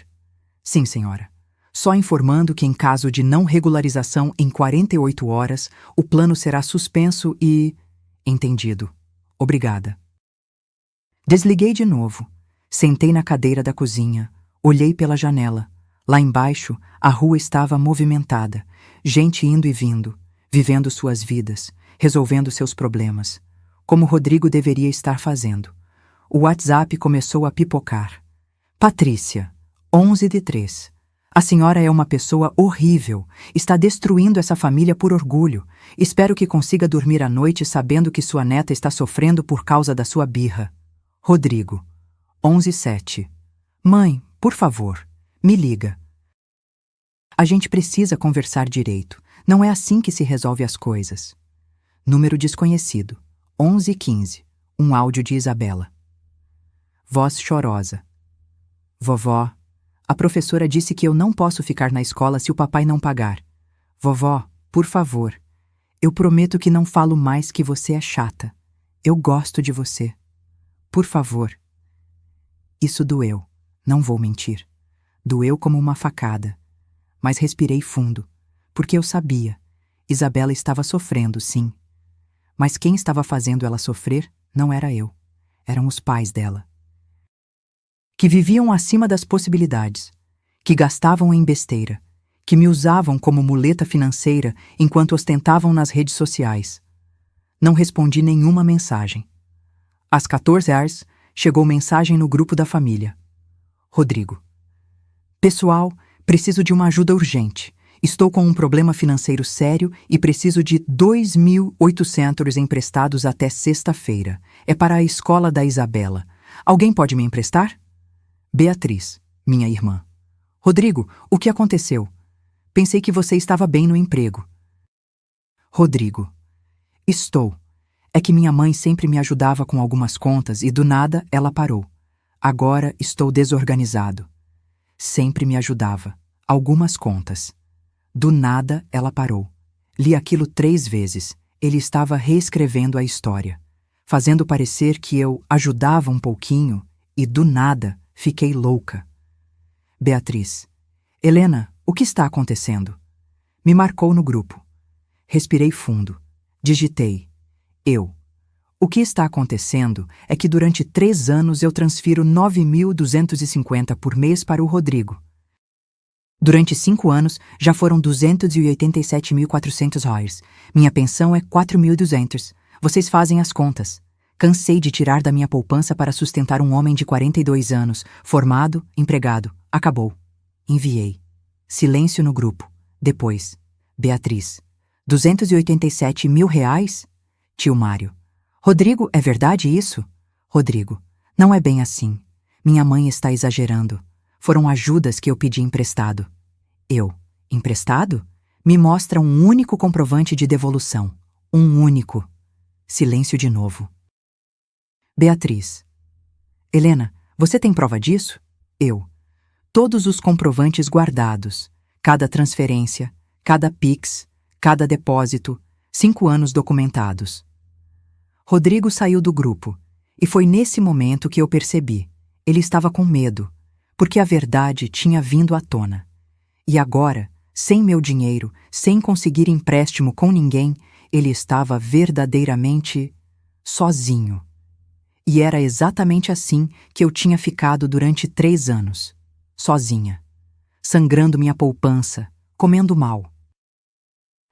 Sim, senhora. Só informando que em caso de não regularização em 48 horas, o plano será suspenso e... Entendido. Obrigada. Desliguei de novo. Sentei na cadeira da cozinha. Olhei pela janela. Lá embaixo, a rua estava movimentada. Gente indo e vindo, vivendo suas vidas, resolvendo seus problemas. Como Rodrigo deveria estar fazendo. O WhatsApp começou a pipocar. Patrícia, 11:03. A senhora é uma pessoa horrível. Está destruindo essa família por orgulho. Espero que consiga dormir à noite sabendo que sua neta está sofrendo por causa da sua birra. Rodrigo, 11:07. Mãe, por favor, Me liga. A gente precisa conversar direito. Não é assim que se resolve as coisas. Número desconhecido. 1115. Um áudio de Isabela. Voz chorosa. Vovó, a professora disse que eu não posso ficar na escola se o papai não pagar. Vovó, por favor. Eu prometo que não falo mais que você é chata. Eu gosto de você. Por favor. Isso doeu. Não vou mentir. Doeu como uma facada. Mas respirei fundo, porque eu sabia. Isabela estava sofrendo, sim. Mas quem estava fazendo ela sofrer não era eu. Eram os pais dela. Que viviam acima das possibilidades. Que gastavam em besteira. Que me usavam como muleta financeira enquanto ostentavam nas redes sociais. Não respondi nenhuma mensagem. Às 14h, chegou mensagem no grupo da família. Rodrigo. Pessoal, preciso de uma ajuda urgente. Estou com um problema financeiro sério e preciso de 2.800 emprestados até sexta-feira. É para a escola da Isabela. Alguém pode me emprestar? Beatriz, minha irmã. Rodrigo, o que aconteceu? Pensei que você estava bem no emprego. Rodrigo. Estou. É que minha mãe sempre me ajudava com algumas contas e do nada ela parou. Agora estou desorganizado. Sempre me ajudava. Algumas contas. Do nada ela parou. Li aquilo 3 vezes. Ele estava reescrevendo a história, fazendo parecer que eu ajudava um pouquinho e do nada fiquei louca. Beatriz. Helena, o que está acontecendo? Me marcou no grupo. Respirei fundo. Digitei. Eu. O que está acontecendo é que durante 3 anos eu transfiro 9.250 por mês para o Rodrigo. Durante 5 anos, já foram 287.400 reais. Minha pensão é 4.200. Vocês fazem as contas. Cansei de tirar da minha poupança para sustentar um homem de 42 anos, formado, empregado. Acabou. Enviei. Silêncio no grupo. Depois. Beatriz. 287.000 reais? Tio Mário. Rodrigo, é verdade isso? Rodrigo. Não é bem assim. Minha mãe está exagerando. Foram ajudas que eu pedi emprestado. Eu. Emprestado? Me mostra um único comprovante de devolução. Um único. Silêncio de novo. Beatriz. Helena, você tem prova disso? Eu. Todos os comprovantes guardados. Cada transferência, cada Pix, cada depósito, 5 anos documentados. Rodrigo saiu do grupo, e foi nesse momento que eu percebi. Ele estava com medo, porque a verdade tinha vindo à tona. E agora, sem meu dinheiro, sem conseguir empréstimo com ninguém, ele estava verdadeiramente sozinho. E era exatamente assim que eu tinha ficado durante 3 anos. Sozinha. Sangrando minha poupança, comendo mal.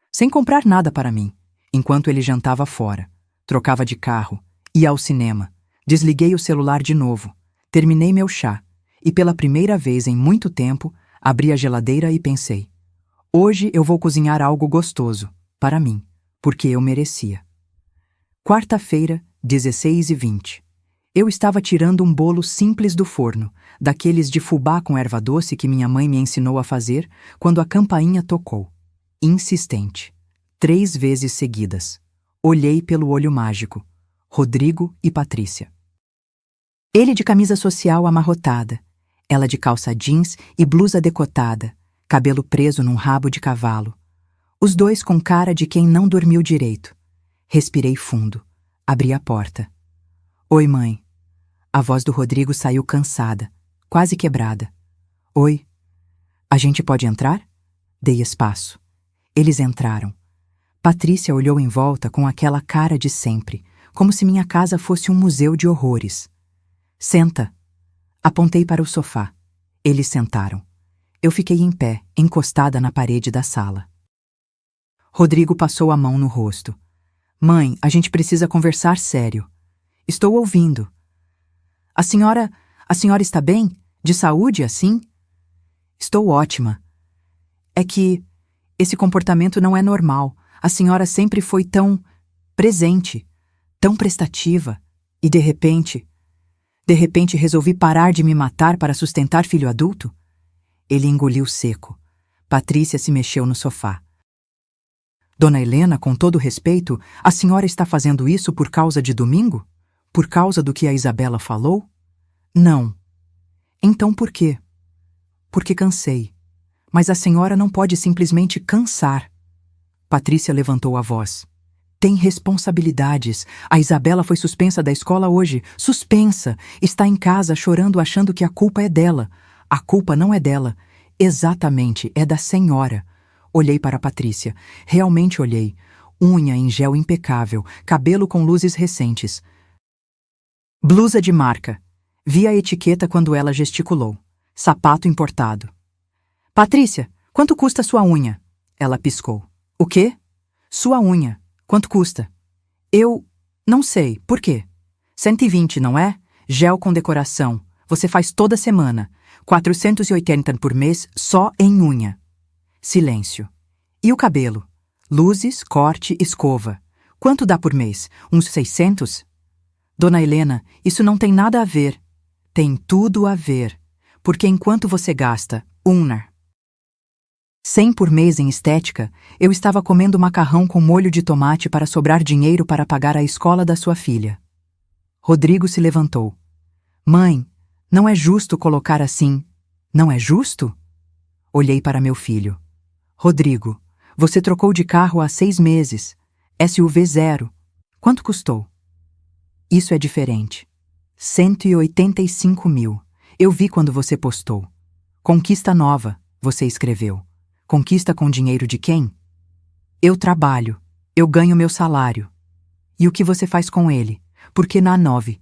Sem comprar nada para mim, enquanto ele jantava fora. Trocava de carro, ia ao cinema, desliguei o celular de novo, terminei meu chá e pela primeira vez em muito tempo abri a geladeira e pensei: hoje eu vou cozinhar algo gostoso, para mim, porque eu merecia. Quarta-feira, 16h20. Eu estava tirando um bolo simples do forno, daqueles de fubá com erva doce que minha mãe me ensinou a fazer, quando a campainha tocou. Insistente. 3 vezes seguidas. Olhei pelo olho mágico. Rodrigo e Patrícia. Ele de camisa social amarrotada, ela de calça jeans e blusa decotada, cabelo preso num rabo de cavalo. Os dois com cara de quem não dormiu direito. Respirei fundo. Abri a porta. Oi, mãe. A voz do Rodrigo saiu cansada, quase quebrada. Oi. A gente pode entrar? Dei espaço. Eles entraram. Patrícia olhou em volta com aquela cara de sempre, como se minha casa fosse um museu de horrores. Senta. Apontei para o sofá. Eles sentaram. Eu fiquei em pé, encostada na parede da sala. Rodrigo passou a mão no rosto. Mãe, a gente precisa conversar sério. Estou ouvindo. A senhora está bem? De saúde, assim? Estou ótima. É que esse comportamento não é normal. A senhora sempre foi tão presente, tão prestativa, e de repente resolvi parar de me matar para sustentar filho adulto? Ele engoliu seco. Patrícia se mexeu no sofá. Dona Helena, com todo respeito, a senhora está fazendo isso por causa de domingo? Por causa do que a Isabela falou? Não. Então por quê? Porque cansei. Mas a senhora não pode simplesmente cansar. Patrícia levantou a voz. Tem responsabilidades. A Isabela foi suspensa da escola hoje. Suspensa. Está em casa chorando achando que a culpa é dela. A culpa não é dela. Exatamente, é da senhora. Olhei para Patrícia. Realmente olhei. Unha em gel impecável, cabelo com luzes recentes. Blusa de marca. Vi a etiqueta quando ela gesticulou. Sapato importado. Patrícia, quanto custa sua unha? Ela piscou. O quê? Sua unha. Quanto custa? Eu... não sei. Por quê? 120, não é? Gel com decoração. Você faz toda semana. 480 por mês só em unha. Silêncio. E o cabelo? Luzes, corte, escova. Quanto dá por mês? Uns 600? Dona Helena, isso não tem nada a ver. Tem tudo a ver. Porque enquanto você gasta 100 por mês em estética, eu estava comendo macarrão com molho de tomate para sobrar dinheiro para pagar a escola da sua filha. Rodrigo se levantou. Mãe, não é justo colocar assim. Não é justo? Olhei para meu filho. Rodrigo, você trocou de carro há 6 meses. SUV 0. Quanto custou? Isso é diferente. 185 mil. Eu vi quando você postou. Conquista nova, você escreveu. Conquista com dinheiro de quem? Eu trabalho. Eu ganho meu salário. E o que você faz com ele? Porque na 9,000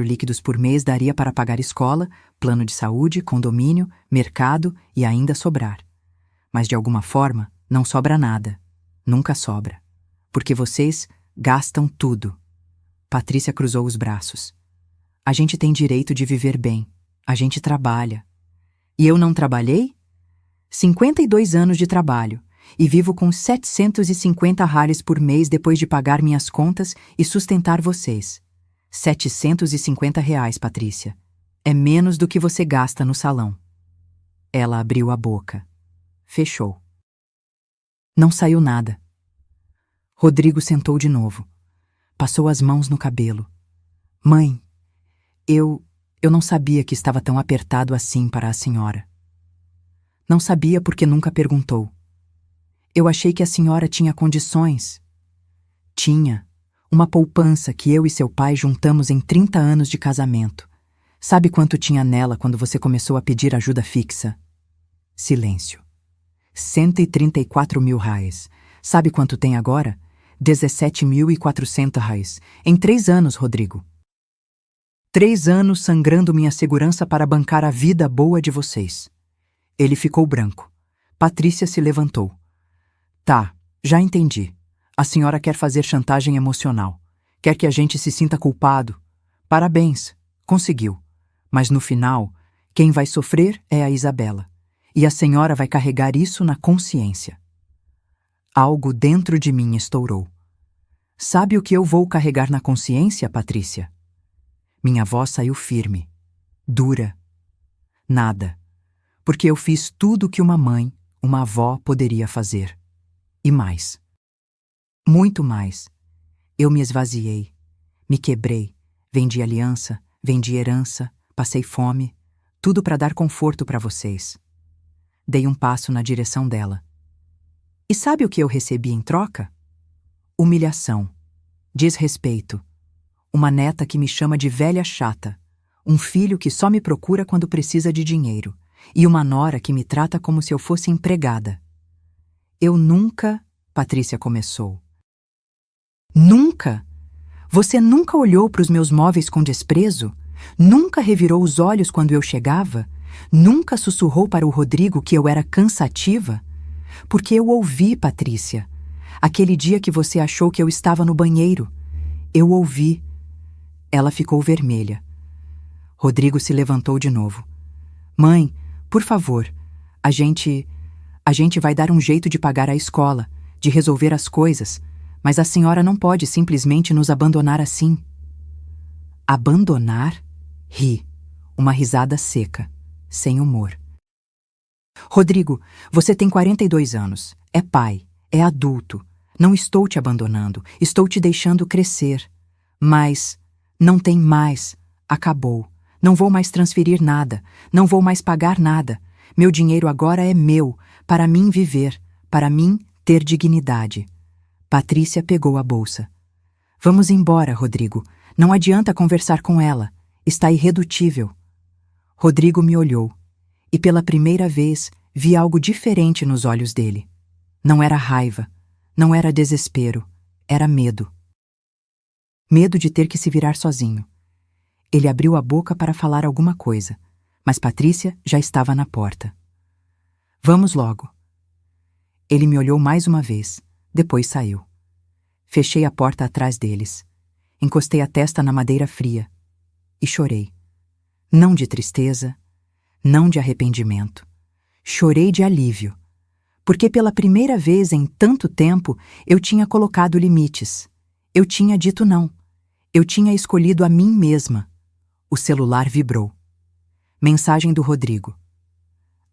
líquidos por mês daria para pagar escola, plano de saúde, condomínio, mercado e ainda sobrar. Mas de alguma forma, não sobra nada. Nunca sobra. Porque vocês gastam tudo. Patrícia cruzou os braços. A gente tem direito de viver bem. A gente trabalha. E eu não trabalhei? 52 anos de trabalho. E vivo com 750 reais por mês depois de pagar minhas contas e sustentar vocês. 750 reais, Patrícia. É menos do que você gasta no salão. Ela abriu a boca. Fechou. Não saiu nada. Rodrigo sentou de novo. Passou as mãos no cabelo. Mãe, eu não sabia que estava tão apertado assim para a senhora. Não sabia porque nunca perguntou. Eu achei que a senhora tinha condições. Tinha. Uma poupança que eu e seu pai juntamos em 30 anos de casamento. Sabe quanto tinha nela quando você começou a pedir ajuda fixa? Silêncio. 134 mil reais. Sabe quanto tem agora? 17.400 reais. Em 3 anos, Rodrigo. 3 anos sangrando minha segurança para bancar a vida boa de vocês. Ele ficou branco. Patrícia se levantou. Tá, já entendi. A senhora quer fazer chantagem emocional. Quer que a gente se sinta culpado. Parabéns, conseguiu. Mas no final, quem vai sofrer é a Isabela. E a senhora vai carregar isso na consciência. Algo dentro de mim estourou. Sabe o que eu vou carregar na consciência, Patrícia? Minha voz saiu firme, dura. Nada. Porque eu fiz tudo o que uma mãe, uma avó poderia fazer. E mais. Muito mais. Eu me esvaziei, me quebrei, vendi aliança, vendi herança, passei fome, tudo para dar conforto para vocês. Dei um passo na direção dela. E sabe o que eu recebi em troca? Humilhação, desrespeito, uma neta que me chama de velha chata, um filho que só me procura quando precisa de dinheiro, e uma nora que me trata como se eu fosse empregada. Eu nunca... Patrícia começou. Nunca? Você nunca olhou para os meus móveis com desprezo? Nunca revirou os olhos quando eu chegava? Nunca sussurrou para o Rodrigo que eu era cansativa? Porque eu ouvi, Patrícia. Aquele dia que você achou que eu estava no banheiro. Eu ouvi. Ela ficou vermelha. Rodrigo se levantou de novo. Mãe, por favor, a gente vai dar um jeito de pagar a escola, de resolver as coisas, mas a senhora não pode simplesmente nos abandonar assim. Abandonar? Ri. Uma risada seca. sem humor. Rodrigo, você tem 42 anos, é pai, é adulto. Não estou te abandonando, estou te deixando crescer. Mas não tem mais, acabou. Não vou mais transferir nada, não vou mais pagar nada. Meu dinheiro agora é meu, para mim viver, para mim ter dignidade. Patrícia pegou a bolsa. Vamos embora, Rodrigo. Não adianta conversar com ela. Está irredutível. Rodrigo me olhou, e pela primeira vez vi algo diferente nos olhos dele. Não era raiva, não era desespero, era medo. Medo de ter que se virar sozinho. Ele abriu a boca para falar alguma coisa, mas Patrícia já estava na porta. Vamos logo. Ele me olhou mais uma vez, depois saiu. Fechei a porta atrás deles. Encostei a testa na madeira fria e chorei. Não de tristeza, não de arrependimento. Chorei de alívio, porque pela primeira vez em tanto tempo eu tinha colocado limites. Eu tinha dito não. Eu tinha escolhido a mim mesma. O celular vibrou. Mensagem do Rodrigo.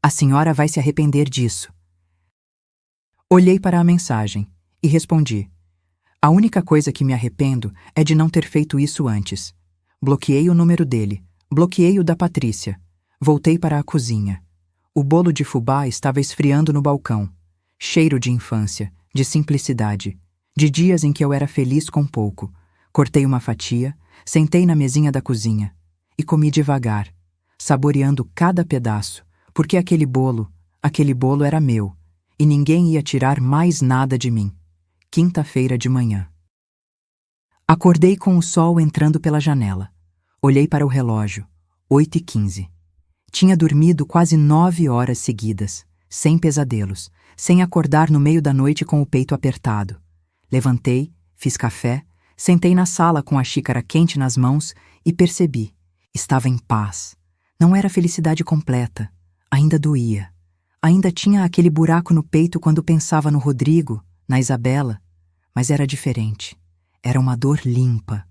A senhora vai se arrepender disso. Olhei para a mensagem e respondi. A única coisa que me arrependo é de não ter feito isso antes. Bloqueei o número dele, bloqueei o da Patrícia. Voltei para a cozinha. O bolo de fubá estava esfriando no balcão. Cheiro de infância, de simplicidade, de dias em que eu era feliz com pouco. Cortei uma fatia, sentei na mesinha da cozinha e comi devagar, saboreando cada pedaço, porque aquele bolo era meu, e ninguém ia tirar mais nada de mim. Quinta-feira de manhã. Acordei com o sol entrando pela janela. Olhei para o relógio. 8h15. Tinha dormido quase 9 horas seguidas, sem pesadelos, sem acordar no meio da noite com o peito apertado. Levantei, fiz café, sentei na sala com a xícara quente nas mãos e percebi. Estava em paz. Não era felicidade completa. Ainda doía. Ainda tinha aquele buraco no peito quando pensava no Rodrigo, na Isabela. Mas era diferente. Era uma dor limpa.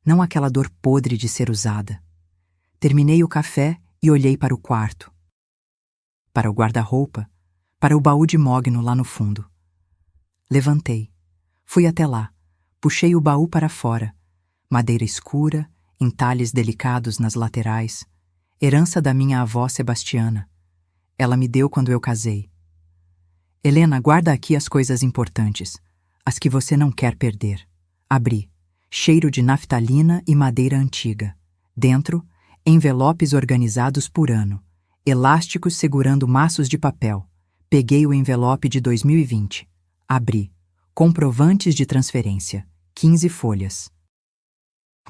Não aquela dor podre de ser usada. Terminei o café e olhei para o quarto. Para o guarda-roupa. Para o baú de mogno lá no fundo. Levantei. Fui até lá. Puxei o baú para fora. Madeira escura, entalhes delicados nas laterais. Herança da minha avó Sebastiana. Ela me deu quando eu casei. Helena, guarda aqui as coisas importantes. As que você não quer perder. Abri. Cheiro de naftalina e madeira antiga. Dentro, envelopes organizados por ano. Elásticos segurando maços de papel. Peguei o envelope de 2020. Abri. Comprovantes de transferência. 15 folhas.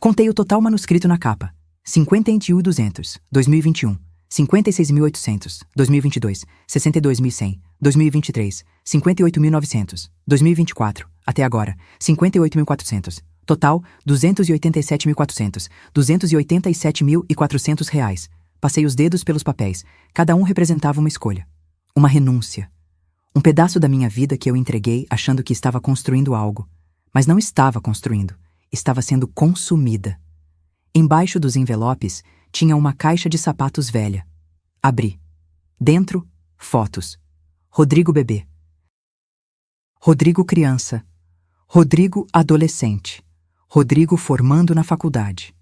Contei o total manuscrito na capa. 51.200, 2021. 56.800, 2022. 62.100, 2023. 58.900, 2024. Até agora, 58.400. Total, 287.400, 287.400 reais. Passei os dedos pelos papéis. Cada um representava uma escolha. Uma renúncia. Um pedaço da minha vida que eu entreguei achando que estava construindo algo. Mas não estava construindo. Estava sendo consumida. Embaixo dos envelopes tinha uma caixa de sapatos velha. Abri. Dentro, fotos. Rodrigo bebê. Rodrigo criança. Rodrigo adolescente. Rodrigo formando na faculdade.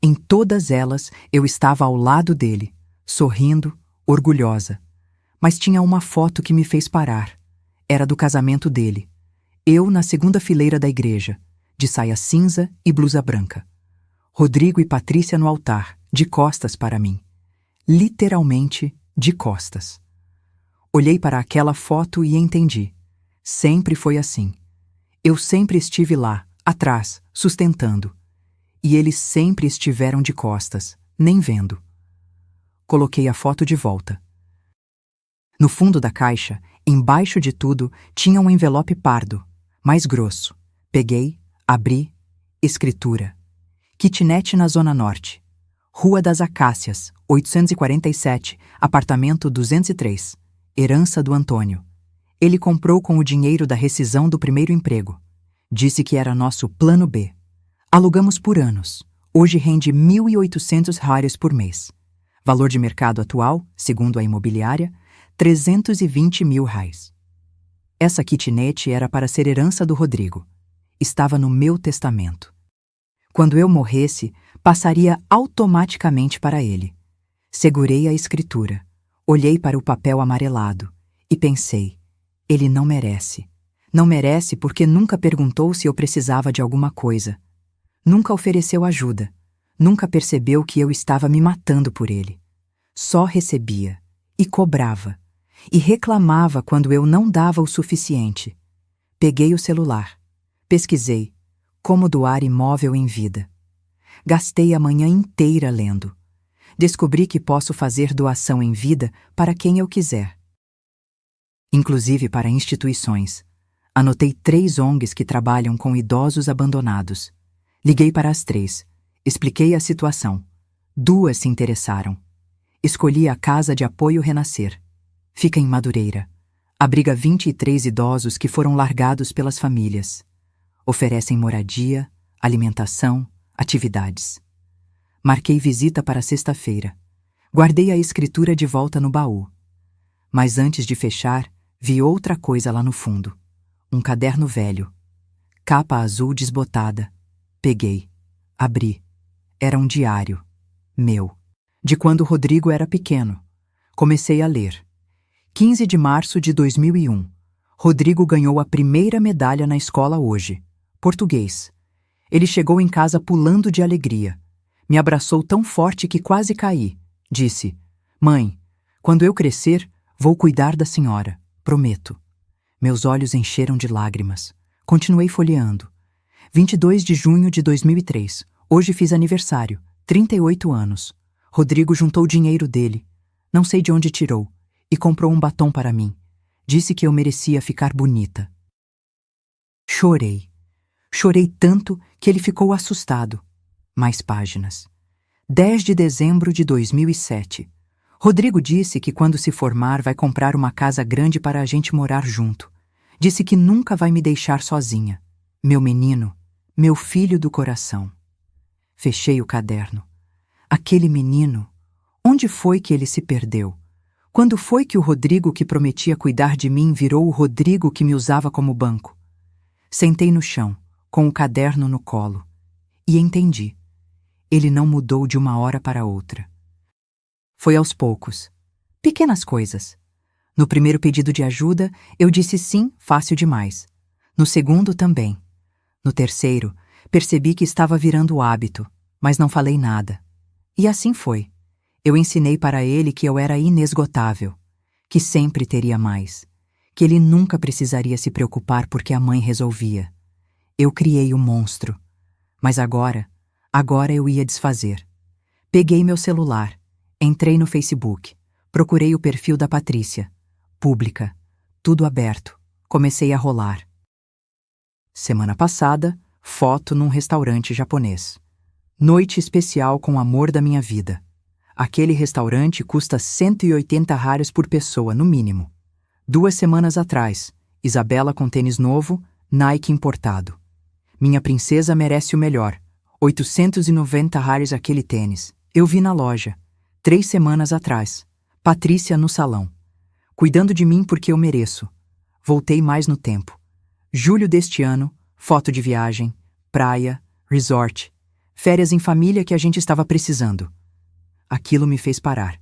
Em todas elas eu estava ao lado dele, sorrindo, orgulhosa. Mas tinha uma foto que me fez parar. Era do casamento dele. Eu na segunda fileira da igreja, de saia cinza e blusa branca. Rodrigo e Patrícia no altar, de costas para mim. Literalmente de costas. Olhei para aquela foto e entendi. Sempre foi assim. Eu sempre estive lá, atrás, sustentando. E eles sempre estiveram de costas, nem vendo. Coloquei a foto de volta. No fundo da caixa, embaixo de tudo, tinha um envelope pardo, mais grosso. Peguei, abri, escritura. Kitnet na Zona Norte. Rua das Acácias, 847, apartamento 203. Herança do Antônio. Ele comprou com o dinheiro da rescisão do primeiro emprego. Disse que era nosso plano B. Alugamos por anos. Hoje rende R$ 1.800 por mês. Valor de mercado atual, segundo a imobiliária, R$ 320 mil. Essa kitnet era para ser herança do Rodrigo. Estava no meu testamento. Quando eu morresse, passaria automaticamente para ele. Segurei a escritura, olhei para o papel amarelado e pensei, ele não merece. Não merece porque nunca perguntou se eu precisava de alguma coisa. Nunca ofereceu ajuda. Nunca percebeu que eu estava me matando por ele. Só recebia e cobrava e reclamava quando eu não dava o suficiente. Peguei o celular, pesquisei como doar imóvel em vida. Gastei a manhã inteira lendo. Descobri que posso fazer doação em vida para quem eu quiser, inclusive para instituições. Anotei 3 ONGs que trabalham com idosos abandonados. Liguei para as 3. Expliquei a situação. 2 se interessaram. Escolhi a Casa de Apoio Renascer. Fica em Madureira. Abriga 23 idosos que foram largados pelas famílias. Oferecem moradia, alimentação, atividades. Marquei visita para sexta-feira. Guardei a escritura de volta no baú. Mas antes de fechar, vi outra coisa lá no fundo. Um caderno velho. Capa azul desbotada. Peguei. Abri. Era um diário. Meu. De quando o Rodrigo era pequeno. Comecei a ler. 15 de março de 2001. Rodrigo ganhou a primeira medalha na escola hoje. Português. Ele chegou em casa pulando de alegria. Me abraçou tão forte que quase caí. Disse: "Mãe, quando eu crescer, vou cuidar da senhora. Prometo." Meus olhos encheram de lágrimas. Continuei folheando. 22 de junho de 2003. Hoje fiz aniversário. 38 anos. Rodrigo juntou dinheiro dele. Não sei de onde tirou. E comprou um batom para mim. Disse que eu merecia ficar bonita. Chorei. Chorei tanto que ele ficou assustado. Mais páginas. 10 de dezembro de 2007. Rodrigo disse que quando se formar vai comprar uma casa grande para a gente morar junto. Disse que nunca vai me deixar sozinha. Meu menino, meu filho do coração. Fechei o caderno. Aquele menino, onde foi que ele se perdeu? Quando foi que o Rodrigo que prometia cuidar de mim virou o Rodrigo que me usava como banco? Sentei no chão, com o caderno no colo, e entendi. Ele não mudou de uma hora para outra. Foi aos poucos. Pequenas coisas. No primeiro pedido de ajuda, eu disse sim, fácil demais. No segundo, também. No terceiro, percebi que estava virando hábito, mas não falei nada. E assim foi. Eu ensinei para ele que eu era inesgotável, que sempre teria mais, que ele nunca precisaria se preocupar porque a mãe resolvia. Eu criei o monstro. Mas agora eu ia desfazer. Peguei meu celular, entrei no Facebook, procurei o perfil da Patrícia. Pública, tudo aberto. Comecei a rolar. Semana passada, foto num restaurante japonês. Noite especial com o amor da minha vida. Aquele restaurante custa R$ 180 por pessoa, no mínimo. 2 semanas atrás, Isabela com tênis novo, Nike importado. Minha princesa merece o melhor. R$ 890 aquele tênis. Eu vi na loja. 3 semanas atrás. Patrícia no salão. Cuidando de mim porque eu mereço. Voltei mais no tempo. Julho deste ano, foto de viagem, praia, resort, férias em família que a gente estava precisando. Aquilo me fez parar.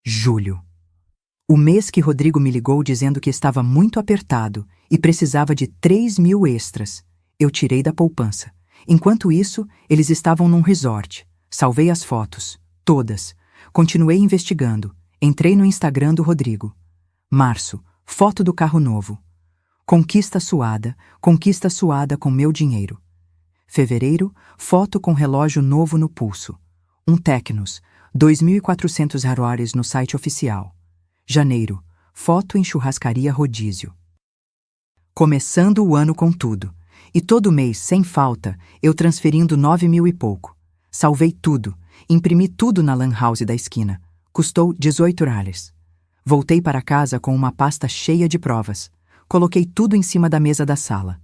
Julho. O mês que Rodrigo me ligou dizendo que estava muito apertado e precisava de 3 mil extras. Eu tirei da poupança. Enquanto isso, eles estavam num resort. Salvei as fotos. Todas. Continuei investigando. Entrei no Instagram do Rodrigo. Março. Foto do carro novo. Conquista suada com meu dinheiro. Fevereiro. Foto com relógio novo no pulso. Um Tecnos. $2.400 no site oficial. Janeiro. Foto em churrascaria rodízio. Começando o ano com tudo. E todo mês, sem falta, eu transferindo 9 mil e pouco. Salvei tudo. Imprimi tudo na lan house da esquina. Custou $18. Voltei para casa com uma pasta cheia de provas. Coloquei tudo em cima da mesa da sala.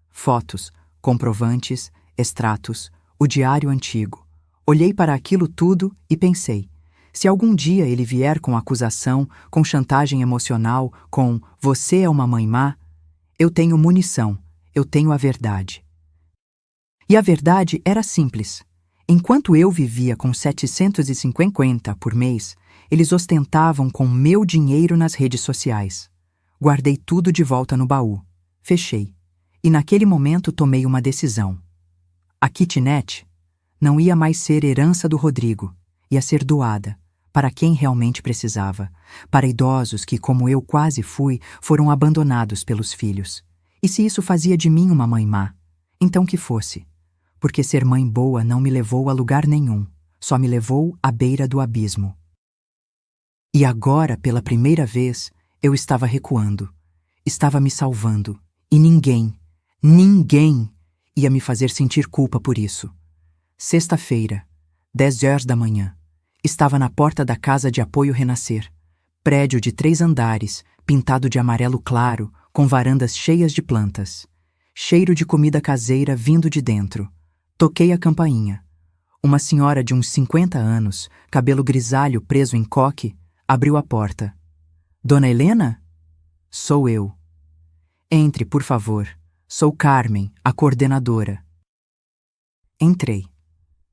Fotos, comprovantes, extratos, o diário antigo. Olhei para aquilo tudo e pensei: se algum dia ele vier com acusação, com chantagem emocional, com "você é uma mãe má", eu tenho munição, eu tenho a verdade. E a verdade era simples. Enquanto eu vivia com 750 por mês, eles ostentavam com meu dinheiro nas redes sociais. Guardei tudo de volta no baú. Fechei. E naquele momento tomei uma decisão. A kitnet não ia mais ser herança do Rodrigo, ia ser doada para quem realmente precisava, para idosos que, como eu quase fui, foram abandonados pelos filhos. E se isso fazia de mim uma mãe má, então que fosse. Porque ser mãe boa não me levou a lugar nenhum, só me levou à beira do abismo. E agora, pela primeira vez, eu estava recuando, estava me salvando, e ninguém ia me fazer sentir culpa por isso. Sexta-feira, 10 horas da manhã, estava na porta da Casa de Apoio Renascer, prédio de 3 andares, pintado de amarelo claro, com varandas cheias de plantas. Cheiro de comida caseira vindo de dentro. Toquei a campainha. Uma senhora de uns 50 anos, cabelo grisalho preso em coque, abriu a porta. Dona Helena? Sou eu. Entre, por favor. Sou Carmen, a coordenadora. Entrei.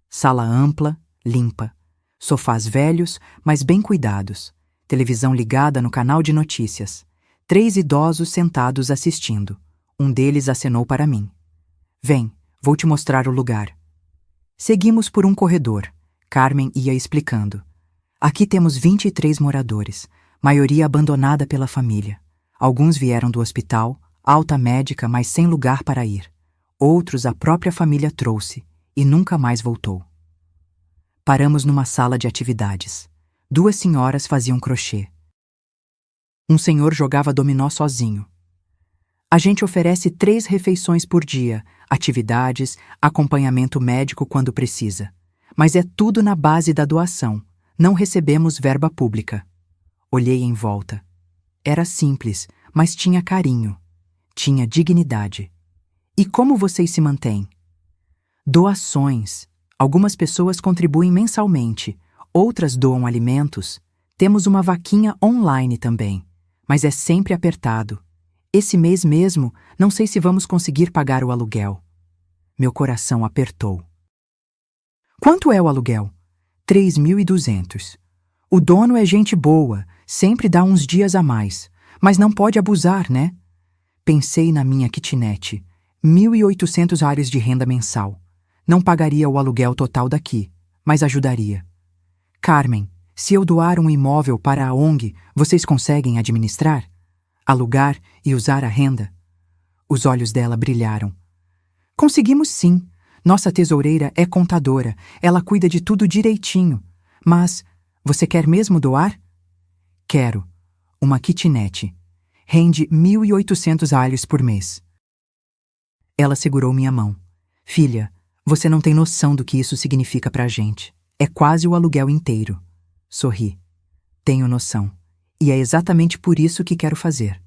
Sala ampla, limpa. Sofás velhos, mas bem cuidados. Televisão ligada no canal de notícias. 3 idosos sentados assistindo. Um deles acenou para mim. Vem, vou te mostrar o lugar. Seguimos por um corredor. Carmen ia explicando. Aqui temos 23 moradores, maioria abandonada pela família. Alguns vieram do hospital, alta médica, mas sem lugar para ir. Outros a própria família trouxe e nunca mais voltou. Paramos numa sala de atividades. 2 senhoras faziam crochê. Um senhor jogava dominó sozinho. A gente oferece 3 refeições por dia, atividades, acompanhamento médico quando precisa. Mas é tudo na base da doação. Não recebemos verba pública. Olhei em volta. Era simples, mas tinha carinho. Tinha dignidade. E como vocês se mantêm? Doações. Algumas pessoas contribuem mensalmente, outras doam alimentos. Temos uma vaquinha online também, mas é sempre apertado. Esse mês mesmo, não sei se vamos conseguir pagar o aluguel. Meu coração apertou. Quanto é o aluguel? 3.200. O dono é gente boa, sempre dá uns dias a mais, mas não pode abusar, né? Pensei na minha kitnet. 1.800 reais de renda mensal. Não pagaria o aluguel total daqui, mas ajudaria. Carmen, se eu doar um imóvel para a ONG, vocês conseguem administrar? Alugar e usar a renda? Os olhos dela brilharam. Conseguimos sim. Nossa tesoureira é contadora. Ela cuida de tudo direitinho. Mas, você quer mesmo doar? Quero. Uma kitnet. Rende 1.800 reais por mês. Ela segurou minha mão. Filha, você não tem noção do que isso significa pra gente. É quase o aluguel inteiro. Sorri. Tenho noção. E é exatamente por isso que quero fazer.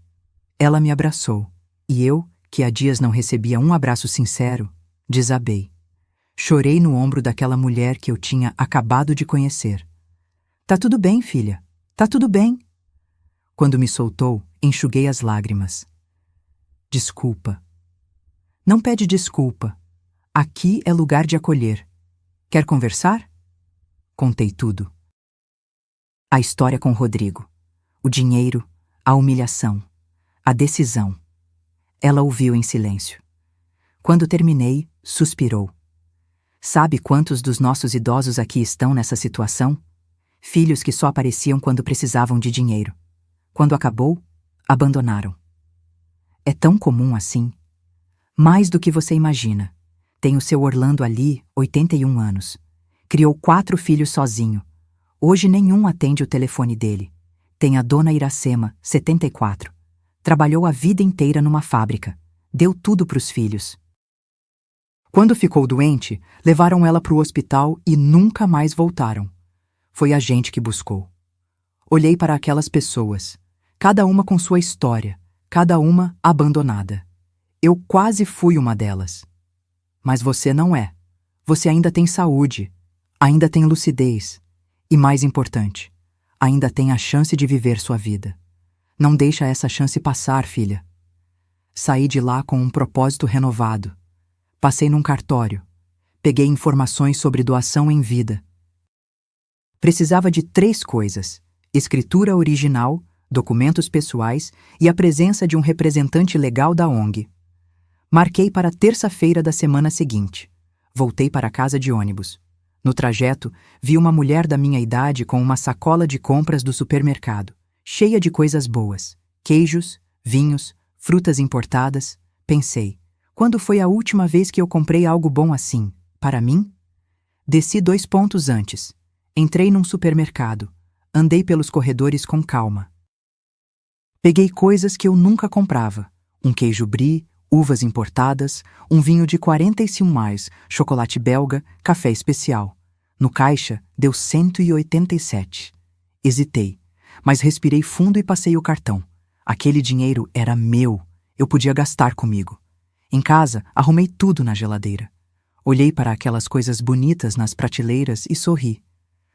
Ela me abraçou. E eu, que há dias não recebia um abraço sincero, desabei. Chorei no ombro daquela mulher que eu tinha acabado de conhecer. Tá tudo bem, filha. Tá tudo bem. Quando me soltou, enxuguei as lágrimas. Desculpa. Não pede desculpa. Aqui é lugar de acolher. Quer conversar? Contei tudo. A história com Rodrigo. O dinheiro, a humilhação, a decisão. Ela ouviu em silêncio. Quando terminei, suspirou. Sabe quantos dos nossos idosos aqui estão nessa situação? Filhos que só apareciam quando precisavam de dinheiro. Quando acabou, abandonaram. É tão comum assim. Mais do que você imagina. Tem o seu Orlando ali, 81 anos. Criou 4 filhos sozinho. Hoje nenhum atende o telefone dele. Tem a dona Iracema, 74. Trabalhou a vida inteira numa fábrica. Deu tudo para os filhos. Quando ficou doente, levaram ela para o hospital e nunca mais voltaram. Foi a gente que buscou. Olhei para aquelas pessoas, cada uma com sua história, cada uma abandonada. Eu quase fui uma delas. Mas você não é. Você ainda tem saúde. Ainda tem lucidez. E mais importante, ainda tem a chance de viver sua vida. Não deixa essa chance passar, filha. Saí de lá com um propósito renovado. Passei num cartório. Peguei informações sobre doação em vida. Precisava de 3 coisas: escritura original, documentos pessoais e a presença de um representante legal da ONG. Marquei para terça-feira da semana seguinte. Voltei para casa de ônibus. No trajeto, vi uma mulher da minha idade com uma sacola de compras do supermercado, cheia de coisas boas: queijos, vinhos, frutas importadas. Pensei, quando foi a última vez que eu comprei algo bom assim, para mim? Desci 2 pontos antes. Entrei num supermercado. Andei pelos corredores com calma. Peguei coisas que eu nunca comprava: um queijo brie, uvas importadas, um vinho de 45 chocolate belga, café especial. No caixa, deu 187. Hesitei, mas respirei fundo e passei o cartão. Aquele dinheiro era meu. Eu podia gastar comigo. Em casa, arrumei tudo na geladeira. Olhei para aquelas coisas bonitas nas prateleiras e sorri.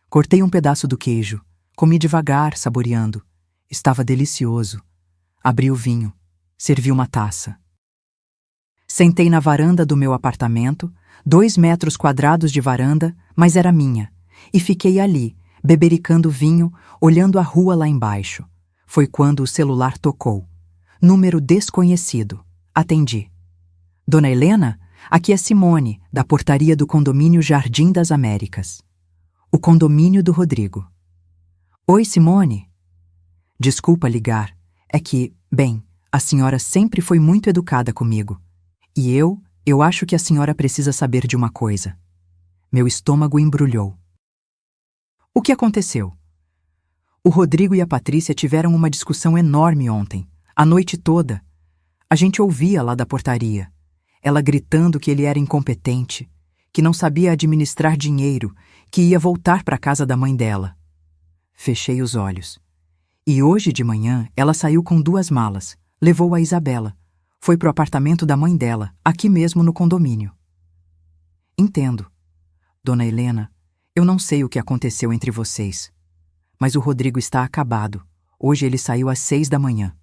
Cortei um pedaço do queijo. Comi devagar, saboreando. Estava delicioso. Abri o vinho. Servi uma taça. Sentei na varanda do meu apartamento, 2 metros quadrados de varanda, mas era minha, e fiquei ali, bebericando vinho, olhando a rua lá embaixo. Foi quando o celular tocou. Número desconhecido. Atendi. Dona Helena, aqui é Simone, da portaria do condomínio Jardim das Américas. O condomínio do Rodrigo. Oi, Simone. Desculpa ligar. É que, bem, a senhora sempre foi muito educada comigo. E eu acho que a senhora precisa saber de uma coisa. Meu estômago embrulhou. O que aconteceu? O Rodrigo e a Patrícia tiveram uma discussão enorme ontem, a noite toda. A gente ouvia lá da portaria. Ela gritando que ele era incompetente, que não sabia administrar dinheiro, que ia voltar para a casa da mãe dela. Fechei os olhos. E hoje de manhã ela saiu com 2 malas, levou a Isabela. Foi pro apartamento da mãe dela, aqui mesmo no condomínio. Entendo. Dona Helena, eu não sei o que aconteceu entre vocês. Mas o Rodrigo está acabado. Hoje ele saiu às 6 da manhã.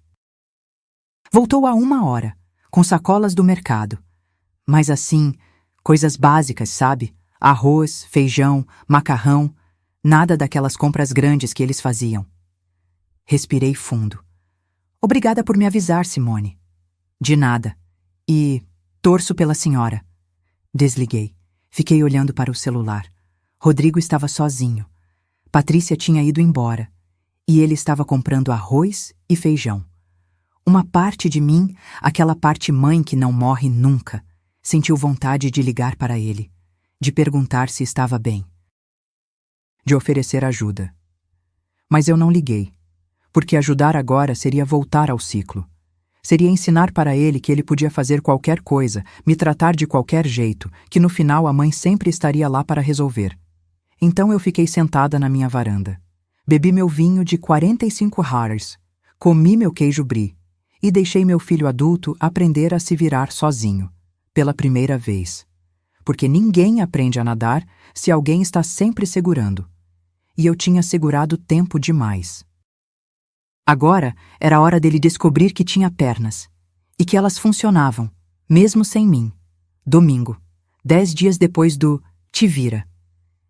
Voltou a 1 hora, com sacolas do mercado. Mas assim, coisas básicas, sabe? Arroz, feijão, macarrão, nada daquelas compras grandes que eles faziam. Respirei fundo. Obrigada por me avisar, Simone. De nada. E torço pela senhora. Desliguei. Fiquei olhando para o celular. Rodrigo estava sozinho. Patrícia tinha ido embora. E ele estava comprando arroz e feijão. Uma parte de mim, aquela parte mãe que não morre nunca, sentiu vontade de ligar para ele, de perguntar se estava bem, de oferecer ajuda. Mas eu não liguei, porque ajudar agora seria voltar ao ciclo. Seria ensinar para ele que ele podia fazer qualquer coisa, me tratar de qualquer jeito, que no final a mãe sempre estaria lá para resolver. Então eu fiquei sentada na minha varanda. Bebi meu vinho de 45 Hares, comi meu queijo brie e deixei meu filho adulto aprender a se virar sozinho, pela primeira vez. Porque ninguém aprende a nadar se alguém está sempre segurando. E eu tinha segurado tempo demais. Agora era a hora dele descobrir que tinha pernas e que elas funcionavam, mesmo sem mim. Domingo, 10 dias depois do Te Vira.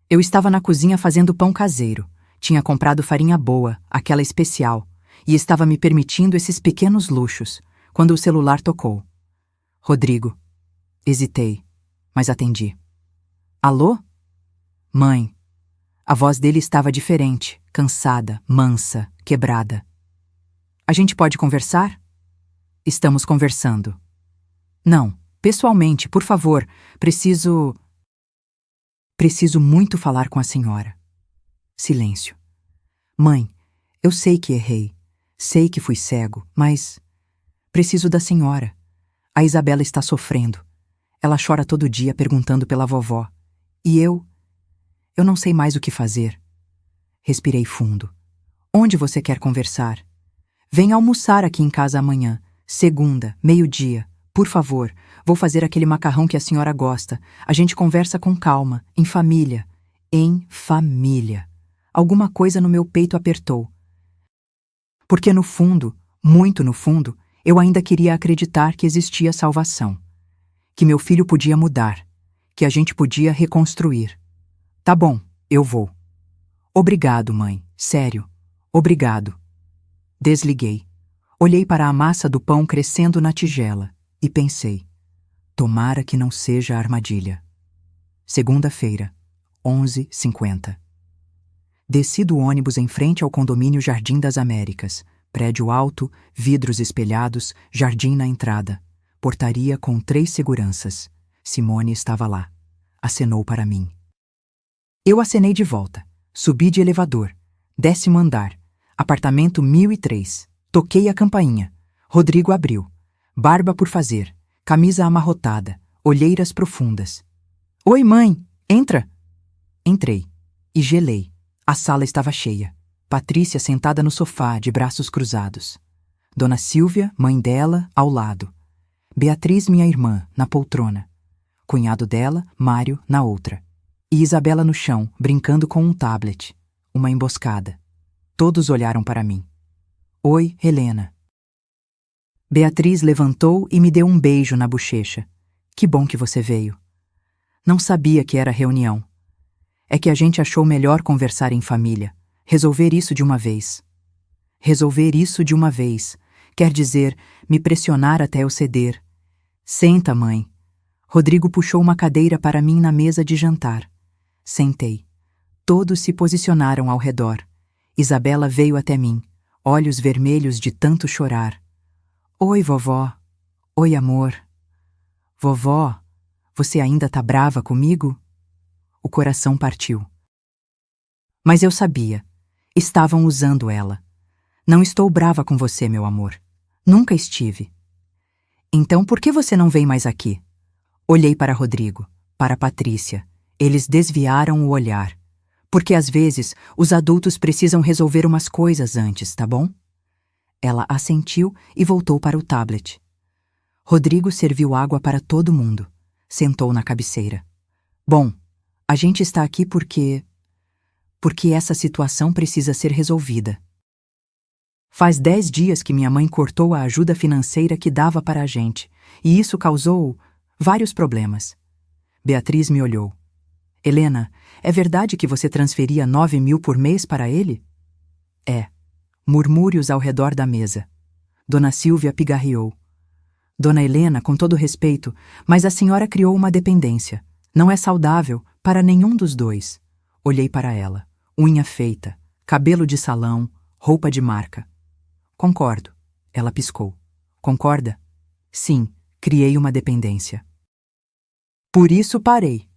Eu estava na cozinha fazendo pão caseiro. Tinha comprado farinha boa, aquela especial, e estava me permitindo esses pequenos luxos, quando o celular tocou. Rodrigo. Hesitei, mas atendi. Alô? Mãe. A voz dele estava diferente, cansada, mansa, quebrada. A gente pode conversar? Estamos conversando. Não, pessoalmente, por favor, preciso muito falar com a senhora. Silêncio. Mãe, eu sei que errei, sei que fui cego, mas preciso da senhora. A Isabela está sofrendo. Ela chora todo dia perguntando pela vovó. E eu não sei mais o que fazer. Respirei fundo. Onde você quer conversar? Venha almoçar aqui em casa amanhã, segunda, 12h. Por favor, vou fazer aquele macarrão que a senhora gosta. A gente conversa com calma, em família. em família. Alguma coisa no meu peito apertou. Porque no fundo, muito no fundo, eu ainda queria acreditar que existia salvação. Que meu filho podia mudar. Que a gente podia reconstruir. Tá bom, eu vou. Obrigado, mãe. Sério. Obrigado. Desliguei. Olhei para a massa do pão crescendo na tigela e pensei: tomara que não seja armadilha. Segunda-feira, 11h50. Desci do ônibus em frente ao condomínio Jardim das Américas. Prédio alto, vidros espelhados, jardim na entrada. Portaria com 3 seguranças. Simone estava lá. Acenou para mim. Eu acenei de volta. Subi de elevador. 10º andar. Apartamento 1003. Toquei a campainha. Rodrigo abriu. Barba por fazer. Camisa amarrotada. Olheiras profundas. Oi, mãe. Entra. Entrei. E gelei. A sala estava cheia. Patrícia sentada no sofá, de braços cruzados. Dona Silvia, mãe dela, ao lado. Beatriz, minha irmã, na poltrona. Cunhado dela, Mário, na outra. E Isabela no chão, brincando com um tablet. Uma emboscada. Todos olharam para mim. Oi, Helena. Beatriz levantou e me deu um beijo na bochecha. Que bom que você veio. Não sabia que era reunião. É que a gente achou melhor conversar em família. Resolver isso de uma vez. Resolver isso de uma vez. Quer dizer, me pressionar até eu ceder. Senta, mãe. Rodrigo puxou uma cadeira para mim na mesa de jantar. Sentei. Todos se posicionaram ao redor. Isabela veio até mim, olhos vermelhos de tanto chorar. Oi, vovó. Oi, amor. Vovó, você ainda tá brava comigo? O coração partiu. Mas eu sabia. Estavam usando ela. Não estou brava com você, meu amor. Nunca estive. Então por que você não vem mais aqui? Olhei para Rodrigo, para Patrícia. Eles desviaram o olhar. Porque às vezes os adultos precisam resolver umas coisas antes, tá bom? Ela assentiu e voltou para o tablet. Rodrigo serviu água para todo mundo. Sentou na cabeceira. Bom, a gente está aqui porque essa situação precisa ser resolvida. Faz 10 dias que minha mãe cortou a ajuda financeira que dava para a gente, e isso causou vários problemas. Beatriz me olhou. Helena, é verdade que você transferia 9.000 por mês para ele? É. Murmúrios ao redor da mesa. Dona Silvia pigarreou. Dona Helena, com todo respeito, mas a senhora criou uma dependência. Não é saudável para nenhum dos dois. Olhei para ela. Unha feita, cabelo de salão, roupa de marca. Concordo. Ela piscou. Concorda? Sim, criei uma dependência. Por isso parei.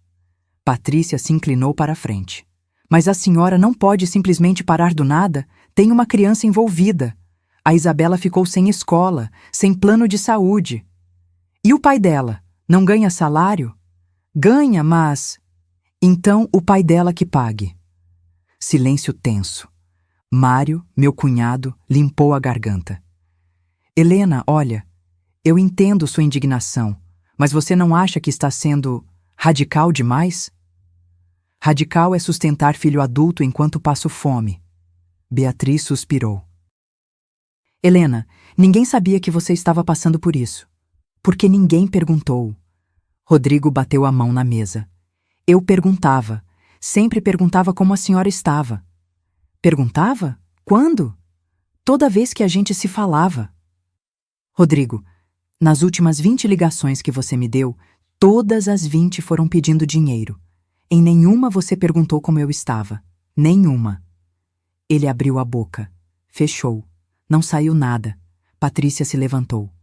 Patrícia se inclinou para a frente. Mas a senhora não pode simplesmente parar do nada. Tem uma criança envolvida. A Isabela ficou sem escola, sem plano de saúde. E o pai dela? Não ganha salário? Ganha, mas... Então o pai dela que pague. Silêncio tenso. Mário, meu cunhado, limpou a garganta. Helena, olha, eu entendo sua indignação, mas você não acha que está sendo radical demais? Radical é sustentar filho adulto enquanto passo fome. Beatriz suspirou. Helena, ninguém sabia que você estava passando por isso. Porque ninguém perguntou. Rodrigo bateu a mão na mesa. Eu perguntava. Sempre perguntava como a senhora estava. Perguntava? Quando? Toda vez que a gente se falava. Rodrigo, nas últimas 20 ligações que você me deu, todas as 20 foram pedindo dinheiro. Em nenhuma você perguntou como eu estava. Nenhuma. Ele abriu a boca. Fechou. Não saiu nada. Patrícia se levantou.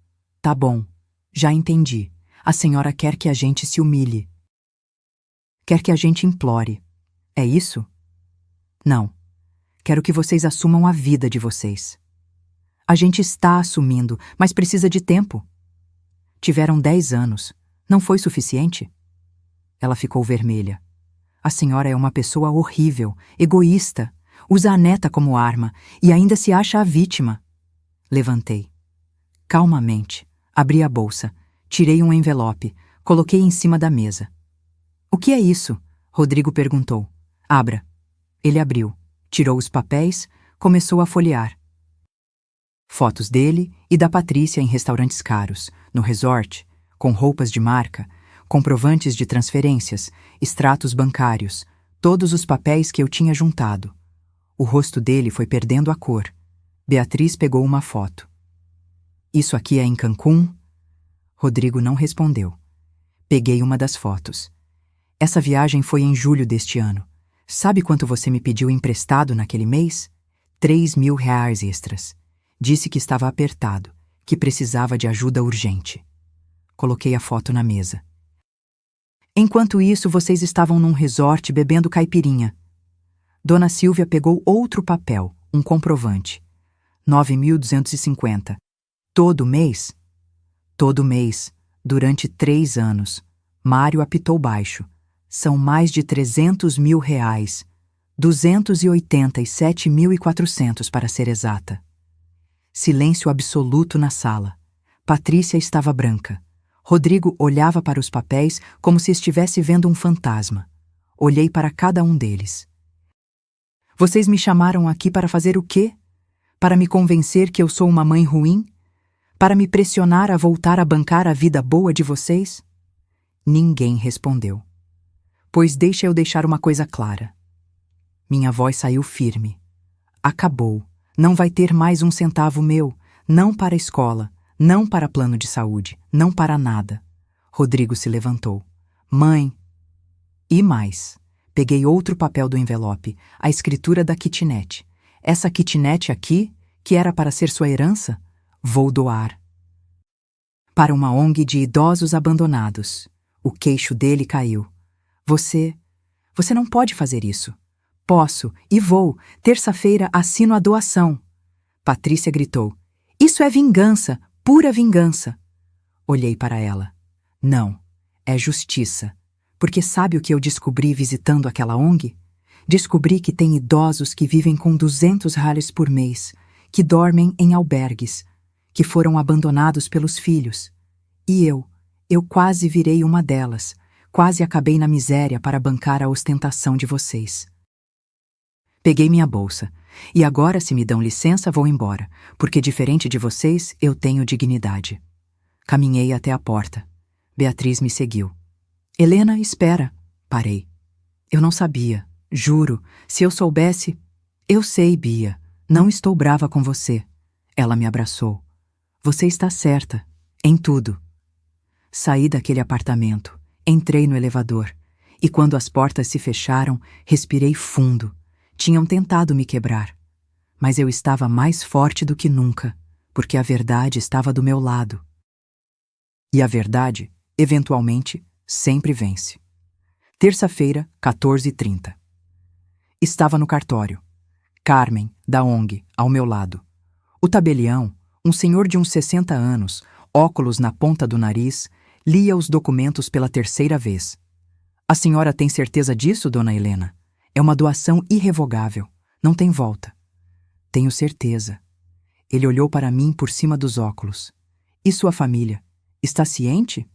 Tá bom. Já entendi. A senhora quer que a gente se humilhe. Quer que a gente implore. É isso? Não. Quero que vocês assumam a vida de vocês. A gente está assumindo, mas precisa de tempo. Tiveram 10 anos. Não foi suficiente? Ela ficou vermelha. A senhora é uma pessoa horrível, egoísta. Usa a neta como arma e ainda se acha a vítima. Levantei. Calmamente, abri a bolsa, tirei um envelope, coloquei em cima da mesa. O que é isso? Rodrigo perguntou. Abra. Ele abriu, tirou os papéis, começou a folhear. Fotos dele e da Patrícia em restaurantes caros, no resort, com roupas de marca, comprovantes de transferências, extratos bancários, todos os papéis que eu tinha juntado. O rosto dele foi perdendo a cor. Beatriz pegou uma foto. Isso aqui é em Cancún? Rodrigo não respondeu. Peguei uma das fotos. Essa viagem foi em julho deste ano. Sabe quanto você me pediu emprestado naquele mês? 3.000 reais extras. Disse que estava apertado, que precisava de ajuda urgente. Coloquei a foto na mesa. Enquanto isso, vocês estavam num resort bebendo caipirinha. Dona Silvia pegou outro papel, um comprovante. 9.250. Todo mês? Todo mês, durante 3 anos. Mário apitou baixo. São mais de 300.000 reais. 287.400 para ser exata. Silêncio absoluto na sala. Patrícia estava branca. Rodrigo olhava para os papéis como se estivesse vendo um fantasma. Olhei para cada um deles. Vocês me chamaram aqui para fazer o quê? Para me convencer que eu sou uma mãe ruim? Para me pressionar a voltar a bancar a vida boa de vocês? Ninguém respondeu. Pois deixa eu deixar uma coisa clara. Minha voz saiu firme. Acabou. Não vai ter mais um centavo meu, não para a escola, não para plano de saúde, não para nada. Rodrigo se levantou. Mãe. E mais. Peguei outro papel do envelope, a escritura da kitnet. Essa kitnet aqui, que era para ser sua herança, vou doar. Para uma ONG de idosos abandonados. O queixo dele caiu. Você não pode fazer isso. Posso, e vou. Terça-feira assino a doação. Patrícia gritou. Isso é vingança, pura vingança. Olhei para ela. Não, é justiça. Porque sabe o que eu descobri visitando aquela ONG? Descobri que tem idosos que vivem com 200 reais por mês, que dormem em albergues, que foram abandonados pelos filhos. E eu quase virei uma delas, quase acabei na miséria para bancar a ostentação de vocês. Peguei minha bolsa. E agora, se me dão licença, vou embora, porque diferente de vocês, eu tenho dignidade. Caminhei até a porta. Beatriz me seguiu. Helena, espera. Parei. Eu não sabia, juro. Se eu soubesse... Eu sei, Bia. Não estou brava com você. Ela me abraçou. Você está certa. Em tudo. Saí daquele apartamento. Entrei no elevador. E quando as portas se fecharam, respirei fundo. Tinham tentado me quebrar. Mas eu estava mais forte do que nunca, porque a verdade estava do meu lado. E a verdade, eventualmente, sempre vence. Terça-feira, 14h30. Estava no cartório. Carmen, da ONG, ao meu lado. O tabelião, um senhor de uns 60 anos, óculos na ponta do nariz, lia os documentos pela 3ª vez. A senhora tem certeza disso, dona Helena? É uma doação irrevogável. Não tem volta. Tenho certeza. Ele olhou para mim por cima dos óculos. E sua família? Está ciente?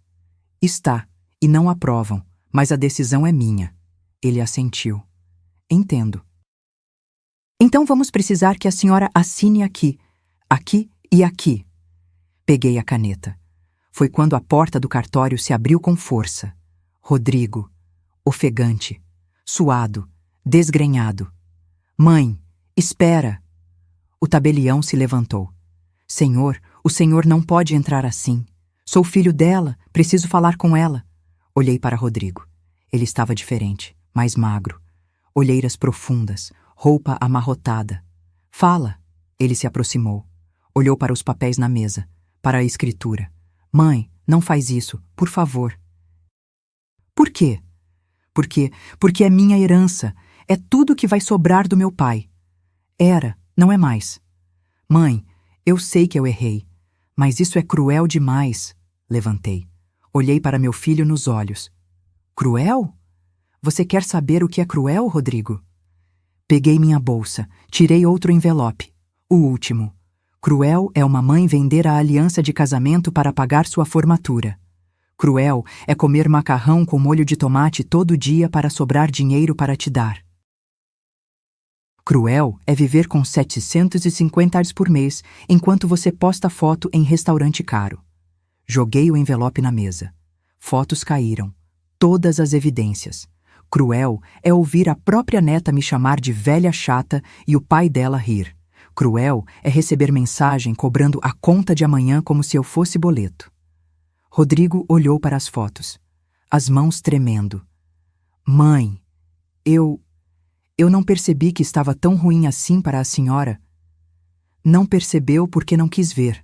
Está, e não aprovam, mas a decisão é minha. Ele assentiu. Entendo. Então vamos precisar que a senhora assine aqui, aqui e aqui. Peguei a caneta. Foi quando a porta do cartório se abriu com força. Rodrigo, ofegante, suado, desgrenhado. Mãe, espera! O tabelião se levantou. Senhor, o senhor não pode entrar assim. Sou filho dela, preciso falar com ela. Olhei para Rodrigo. Ele estava diferente, mais magro. Olheiras profundas, roupa amarrotada. Fala! Ele se aproximou. Olhou para os papéis na mesa, para a escritura. Mãe, não faz isso, por favor. Por quê? Porque é minha herança. É tudo que vai sobrar do meu pai. Era, não é mais. Mãe, eu sei que eu errei, mas isso é cruel demais. Levantei. Olhei para meu filho nos olhos. Cruel? Você quer saber o que é cruel, Rodrigo? Peguei minha bolsa, tirei outro envelope. O último. Cruel é uma mãe vender a aliança de casamento para pagar sua formatura. Cruel é comer macarrão com molho de tomate todo dia para sobrar dinheiro para te dar. Cruel é viver com 750 ares por mês enquanto você posta foto em restaurante caro. Joguei o envelope na mesa. Fotos caíram. Todas as evidências. Cruel é ouvir a própria neta me chamar de velha chata e o pai dela rir. Cruel é receber mensagem cobrando a conta de amanhã como se eu fosse boleto. Rodrigo olhou para as fotos, as mãos tremendo. Mãe, eu não percebi que estava tão ruim assim para a senhora. Não percebeu porque não quis ver.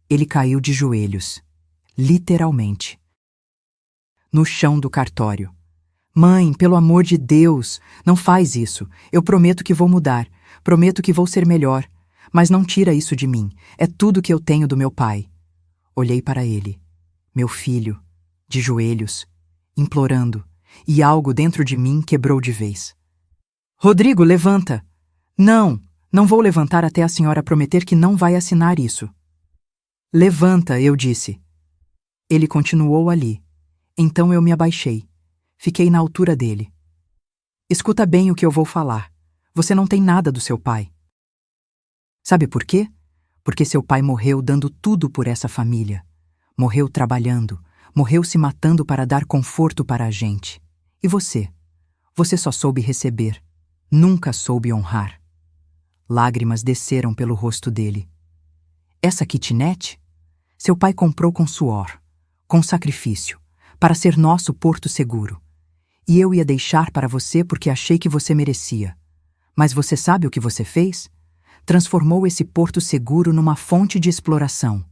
Ele caiu de joelhos, literalmente, no chão do cartório. Mãe, pelo amor de Deus, não faz isso. Eu prometo que vou mudar. Prometo que vou ser melhor. Mas não tira isso de mim. É tudo que eu tenho do meu pai. Olhei para ele, meu filho, de joelhos, implorando, e algo dentro de mim quebrou de vez. Rodrigo, levanta! Não vou levantar até a senhora prometer que não vai assinar isso. Levanta, eu disse. Ele continuou ali. Então eu me abaixei. Fiquei na altura dele. Escuta bem o que eu vou falar. Você não tem nada do seu pai. Sabe por quê? Porque seu pai morreu dando tudo por essa família. Morreu trabalhando, morreu se matando para dar conforto para a gente. E você? Você só soube receber. Nunca soube honrar. Lágrimas desceram pelo rosto dele. Essa kitnet? Seu pai comprou com suor, com sacrifício, para ser nosso porto seguro. E eu ia deixar para você porque achei que você merecia. Mas você sabe o que você fez? Transformou esse porto seguro numa fonte de exploração.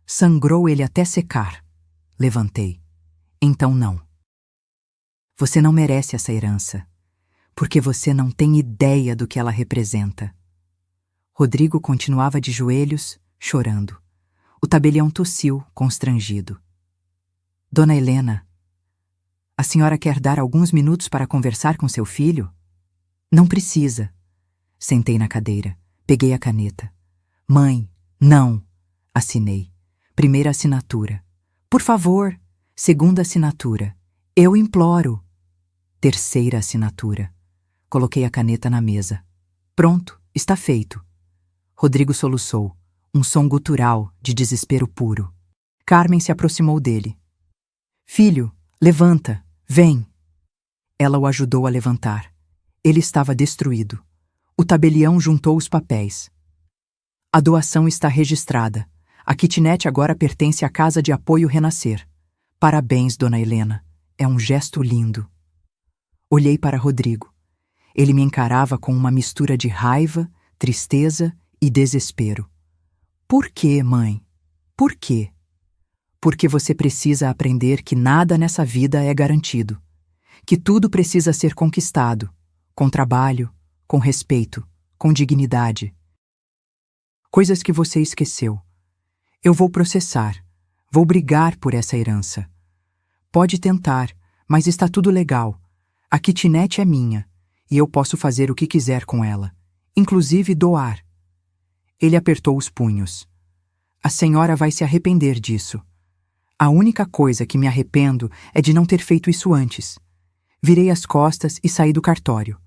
Sangrou ele até secar. Levantei. Então não. Você não merece essa herança, porque você não tem ideia do que ela representa. Rodrigo continuava de joelhos, chorando. O tabelião tossiu, constrangido. Dona Helena, a senhora quer dar alguns minutos para conversar com seu filho? Não precisa. Sentei na cadeira, peguei a caneta. Mãe, não. Assinei. Primeira assinatura. Por favor. Segunda assinatura. Eu imploro. Terceira assinatura. Coloquei a caneta na mesa. Pronto, está feito. Rodrigo soluçou, um som gutural de desespero puro. Carmen se aproximou dele. Filho, levanta, vem. Ela o ajudou a levantar. Ele estava destruído. O tabelião juntou os papéis. A doação está registrada. A kitnet agora pertence à Casa de Apoio Renascer. Parabéns, Dona Helena. É um gesto lindo. Olhei para Rodrigo. Ele me encarava com uma mistura de raiva, tristeza e desespero. Por quê, mãe? Por quê? Porque você precisa aprender que nada nessa vida é garantido. Que tudo precisa ser conquistado. Com trabalho, com respeito, com dignidade. Coisas que você esqueceu. Eu vou processar. Vou brigar por essa herança. Pode tentar, mas está tudo legal. A kitnet é minha, e eu posso fazer o que quiser com ela, inclusive doar. Ele apertou os punhos. A senhora vai se arrepender disso. A única coisa que me arrependo é de não ter feito isso antes. Virei as costas e saí do cartório.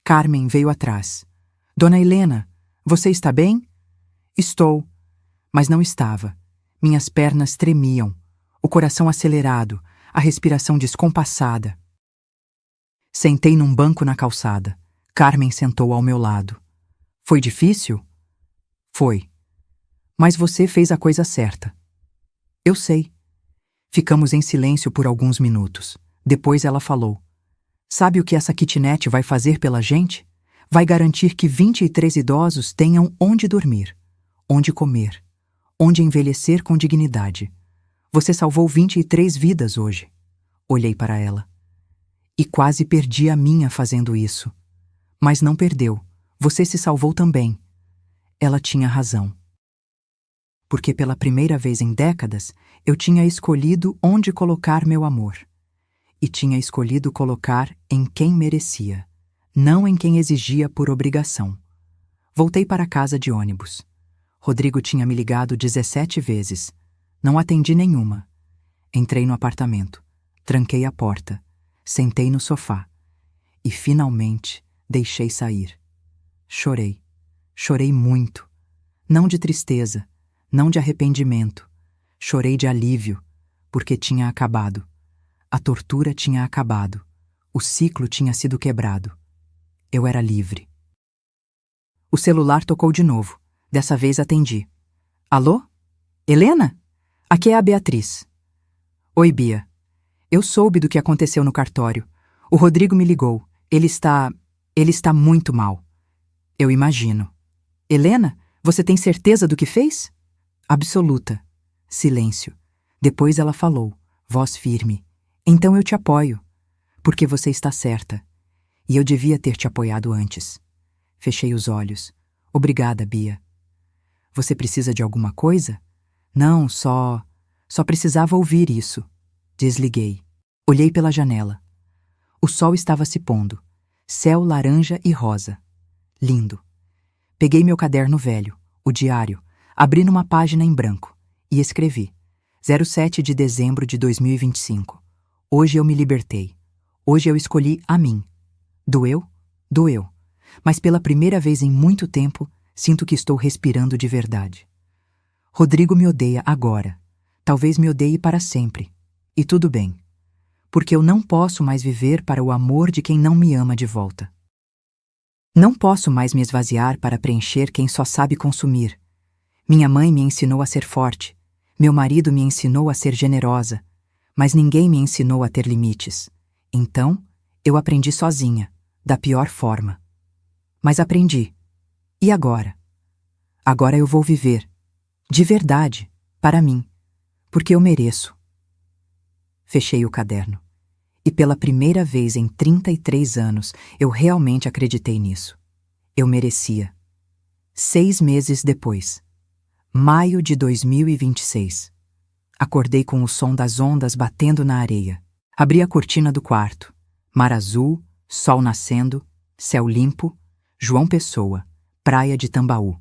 Carmen veio atrás. Dona Helena, você está bem? Estou. Mas não estava. Minhas pernas tremiam, o coração acelerado, a respiração descompassada. Sentei num banco na calçada. Carmen sentou ao meu lado. Foi difícil? Foi. Mas você fez a coisa certa. Eu sei. Ficamos em silêncio por alguns minutos. Depois ela falou. Sabe o que essa kitnet vai fazer pela gente? Vai garantir que 23 idosos tenham onde dormir, onde comer, onde envelhecer com dignidade. Você salvou 23 vidas hoje. Olhei para ela. E quase perdi a minha fazendo isso. Mas não perdeu. Você se salvou também. Ela tinha razão. Porque pela primeira vez em décadas, eu tinha escolhido onde colocar meu amor. E tinha escolhido colocar em quem merecia, não em quem exigia por obrigação. Voltei para casa de ônibus. Rodrigo tinha me ligado 17 vezes. Não atendi nenhuma. Entrei no apartamento. Tranquei a porta. Sentei no sofá. E finalmente deixei sair. Chorei. Chorei muito. Não de tristeza, não de arrependimento. Chorei de alívio, porque tinha acabado. A tortura tinha acabado. O ciclo tinha sido quebrado. Eu era livre. O celular tocou de novo. Dessa vez atendi. Alô? Helena? Aqui é a Beatriz. Oi, Bia. Eu soube do que aconteceu no cartório. O Rodrigo me ligou. Ele está muito mal. Eu imagino. Helena, você tem certeza do que fez? Absoluta. Silêncio. Depois ela falou, voz firme. Então eu te apoio. Porque você está certa. E eu devia ter te apoiado antes. Fechei os olhos. Obrigada, Bia. Você precisa de alguma coisa? Não, só precisava ouvir isso. Desliguei. Olhei pela janela. O sol estava se pondo. Céu laranja e rosa. Lindo. Peguei meu caderno velho, o diário, abri numa página em branco e escrevi: 07 de dezembro de 2025. Hoje eu me libertei. Hoje eu escolhi a mim. Doeu? Doeu. Mas pela primeira vez em muito tempo, sinto que estou respirando de verdade. Rodrigo me odeia agora. Talvez me odeie para sempre. E tudo bem. Porque eu não posso mais viver para o amor de quem não me ama de volta. Não posso mais me esvaziar para preencher quem só sabe consumir. Minha mãe me ensinou a ser forte. Meu marido me ensinou a ser generosa. Mas ninguém me ensinou a ter limites. Então, eu aprendi sozinha, da pior forma. Mas aprendi. E agora? Agora eu vou viver. De verdade, para mim. Porque eu mereço. Fechei o caderno. E pela primeira vez em 33 anos, eu realmente acreditei nisso. Eu merecia. 6 meses depois. Maio de 2026. Acordei com o som das ondas batendo na areia. Abri a cortina do quarto. Mar azul, sol nascendo, céu limpo, João Pessoa, praia de Tambaú.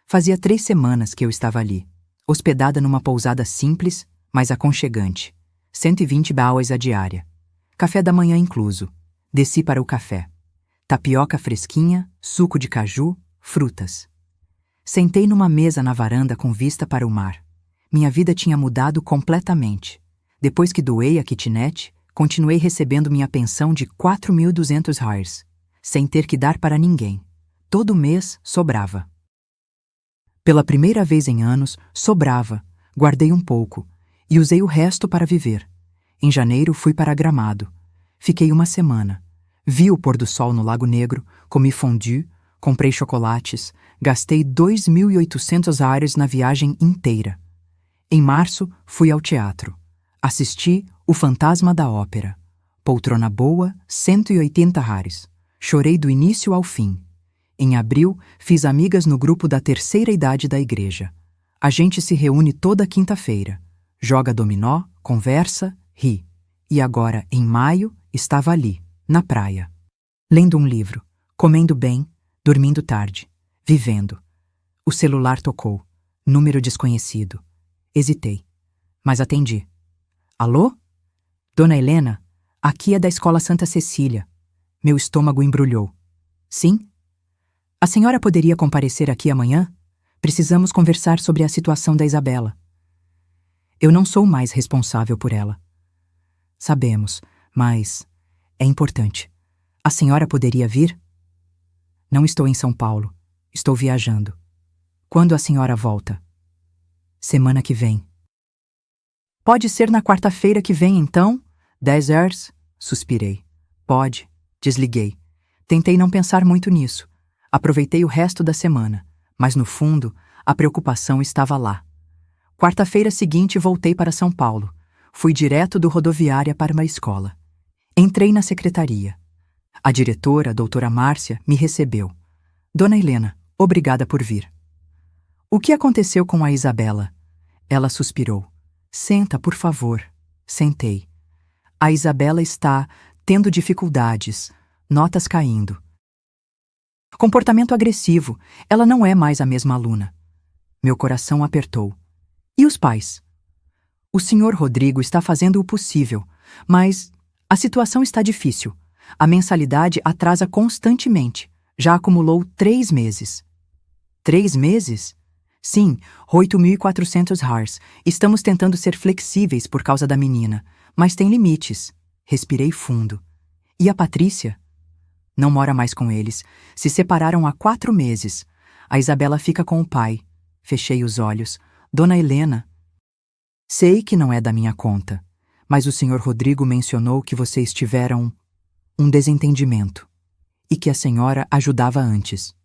Fazia 3 semanas que eu estava ali, hospedada numa pousada simples, mas aconchegante. 120 baús a diária. Café da manhã incluso. Desci para o café. Tapioca fresquinha, suco de caju, frutas. Sentei numa mesa na varanda com vista para o mar. Minha vida tinha mudado completamente. Depois que doei a kitnet, continuei recebendo minha pensão de 4.200 reais, sem ter que dar para ninguém. Todo mês sobrava. Pela primeira vez em anos, sobrava. Guardei um pouco e usei o resto para viver. Em janeiro fui para Gramado. Fiquei 1 semana. Vi o pôr do sol no Lago Negro, comi fondue, comprei chocolates, gastei 2.800 reais na viagem inteira. Em março, fui ao teatro. Assisti O Fantasma da Ópera. Poltrona boa, 180 reais. Chorei do início ao fim. Em abril, fiz amigas no grupo da terceira idade da igreja. A gente se reúne toda quinta-feira. Joga dominó, conversa, ri. E agora, em maio, estava ali, na praia. Lendo um livro, comendo bem, dormindo tarde, vivendo. O celular tocou. Número desconhecido. Hesitei, mas atendi. Alô? Dona Helena, aqui é da Escola Santa Cecília. Meu estômago embrulhou. Sim? A senhora poderia comparecer aqui amanhã? Precisamos conversar sobre a situação da Isabela. Eu não sou mais responsável por ela. Sabemos, mas é importante. A senhora poderia vir? Não estou em São Paulo. Estou viajando. Quando a senhora volta? Semana que vem. Pode ser na quarta-feira que vem, então? 10 horas? Suspirei. Pode. Desliguei. Tentei não pensar muito nisso. Aproveitei o resto da semana, mas no fundo, a preocupação estava lá. Quarta-feira seguinte voltei para São Paulo. Fui direto do rodoviária para uma escola. Entrei na secretaria. A diretora, a doutora Márcia, me recebeu. Dona Helena, obrigada por vir. O que aconteceu com a Isabela? Ela suspirou. Senta, por favor. Sentei. A Isabela está tendo dificuldades, notas caindo. Comportamento agressivo. Ela não é mais a mesma aluna. Meu coração apertou. E os pais? O senhor Rodrigo está fazendo o possível, mas a situação está difícil. A mensalidade atrasa constantemente. Já acumulou 3 meses. 3 meses? Sim, 8.400 RARs. Estamos tentando ser flexíveis por causa da menina, mas tem limites. Respirei fundo. E a Patrícia? Não mora mais com eles. Se separaram há 4 meses. A Isabela fica com o pai. Fechei os olhos. Dona Helena. Sei que não é da minha conta, mas o Sr. Rodrigo mencionou que vocês tiveram um desentendimento e que a senhora ajudava antes.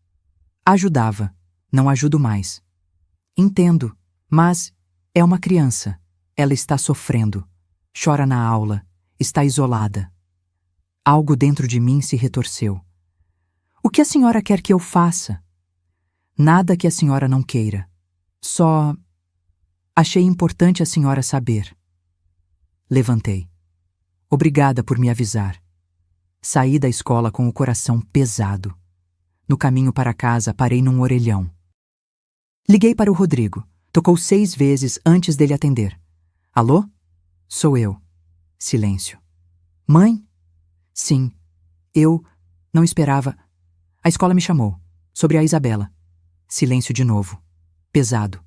Ajudava, não ajudo mais. Entendo, mas é uma criança. Ela está sofrendo. Chora na aula. Está isolada. Algo dentro de mim se retorceu. O que a senhora quer que eu faça? Nada que a senhora não queira. Só achei importante a senhora saber. Levantei. Obrigada por me avisar. Saí da escola com o coração pesado. No caminho para casa, parei num orelhão. Liguei para o Rodrigo. Tocou 6 vezes antes dele atender. Alô? Sou eu. Silêncio. Mãe? Sim. Eu não esperava. A escola me chamou. Sobre a Isabela. Silêncio de novo. Pesado.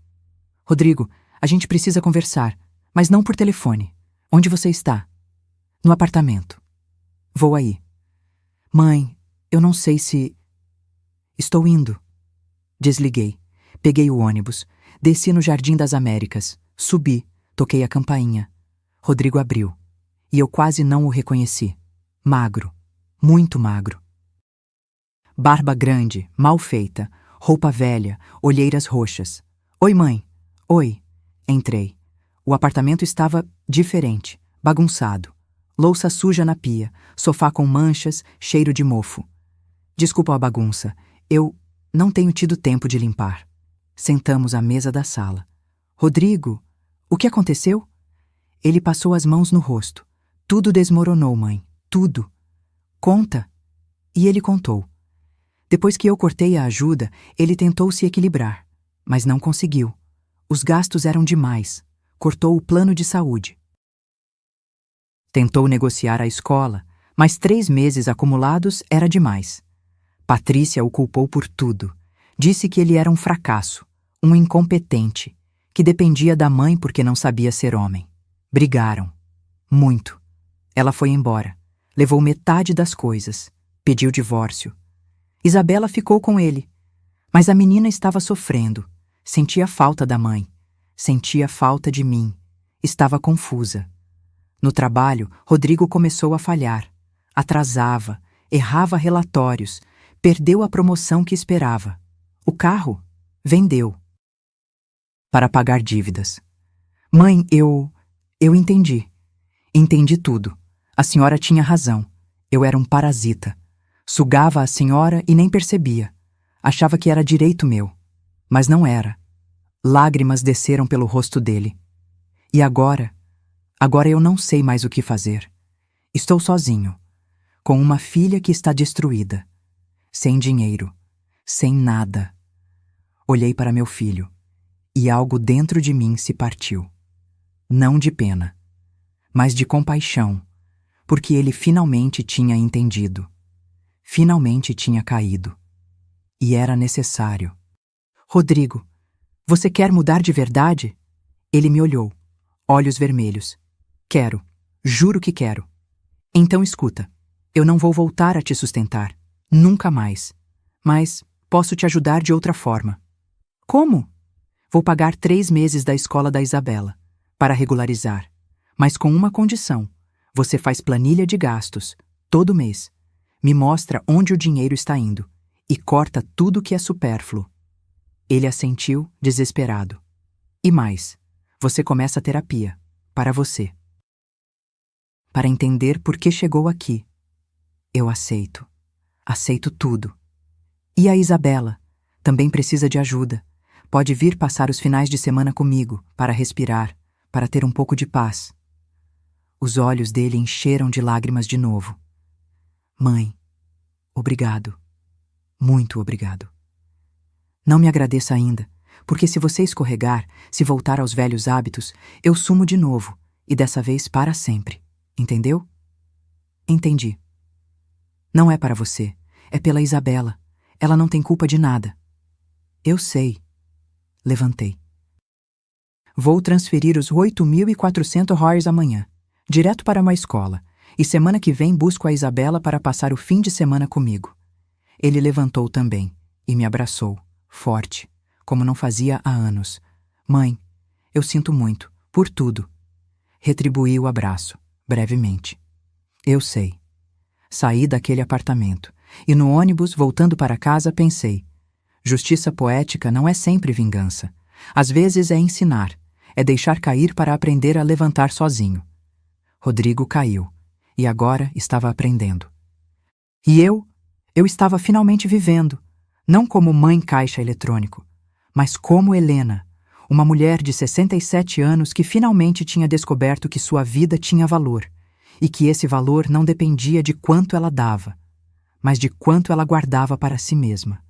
Rodrigo, a gente precisa conversar, mas não por telefone. Onde você está? No apartamento. Vou aí. Mãe, eu não sei se... Estou indo. Desliguei. Peguei o ônibus. Desci no Jardim das Américas. Subi. Toquei a campainha. Rodrigo abriu. E eu quase não o reconheci. Magro. Muito magro. Barba grande, mal feita. Roupa velha. Olheiras roxas. Oi, mãe. Oi. Entrei. O apartamento estava diferente. Bagunçado. Louça suja na pia. Sofá com manchas, cheiro de mofo. Desculpa a bagunça. Eu não tenho tido tempo de limpar. Sentamos à mesa da sala. Rodrigo, o que aconteceu? Ele passou as mãos no rosto. Tudo desmoronou, mãe. Tudo. Conta. E ele contou. Depois que eu cortei a ajuda, ele tentou se equilibrar, mas não conseguiu. Os gastos eram demais. Cortou o plano de saúde. Tentou negociar a escola, mas 3 meses acumulados era demais. Patrícia o culpou por tudo. Disse que ele era um fracasso, um incompetente, que dependia da mãe porque não sabia ser homem. Brigaram. Muito. Ela foi embora. Levou metade das coisas. Pediu divórcio. Isabela ficou com ele. Mas a menina estava sofrendo. Sentia falta da mãe. Sentia falta de mim. Estava confusa. No trabalho, Rodrigo começou a falhar. Atrasava, errava relatórios, perdeu a promoção que esperava. O carro? Vendeu. Para pagar dívidas. Mãe, eu entendi. Entendi tudo. A senhora tinha razão. Eu era um parasita. Sugava a senhora e nem percebia. Achava que era direito meu. Mas não era. Lágrimas desceram pelo rosto dele. E agora? Agora eu não sei mais o que fazer. Estou sozinho, com uma filha que está destruída, sem dinheiro, sem nada. Olhei para meu filho, e algo dentro de mim se partiu. Não de pena, mas de compaixão, porque ele finalmente tinha entendido. Finalmente tinha caído. E era necessário. Rodrigo, você quer mudar de verdade? Ele me olhou, olhos vermelhos. Quero, juro que quero. Então escuta, eu não vou voltar a te sustentar, nunca mais. Mas posso te ajudar de outra forma. Como? Vou pagar 3 meses da escola da Isabela, para regularizar. Mas com uma condição. Você faz planilha de gastos, todo mês. Me mostra onde o dinheiro está indo e corta tudo que é supérfluo. Ele assentiu, desesperado. E mais, você começa a terapia, para você. Para entender por que chegou aqui. Eu aceito. Aceito tudo. E a Isabela? Também precisa de ajuda. Pode vir passar os finais de semana comigo, para respirar, para ter um pouco de paz. Os olhos dele encheram de lágrimas de novo. Mãe, obrigado. Muito obrigado. Não me agradeça ainda, porque se você escorregar, se voltar aos velhos hábitos, eu sumo de novo, e dessa vez para sempre. Entendeu? Entendi. Não é para você, é pela Isabela. Ela não tem culpa de nada. Eu sei. Levantei. Vou transferir os 8.400 reais amanhã, direto para uma escola, e semana que vem busco a Isabela para passar o fim de semana comigo. Ele levantou também e me abraçou, forte, como não fazia há anos. Mãe, eu sinto muito, por tudo. Retribuí o abraço, brevemente. Eu sei. Saí daquele apartamento, e no ônibus, voltando para casa, pensei: justiça poética não é sempre vingança. Às vezes é ensinar, é deixar cair para aprender a levantar sozinho. Rodrigo caiu, e agora estava aprendendo. E eu estava finalmente vivendo, não como mãe caixa eletrônico, mas como Helena, uma mulher de 67 anos que finalmente tinha descoberto que sua vida tinha valor, e que esse valor não dependia de quanto ela dava, mas de quanto ela guardava para si mesma.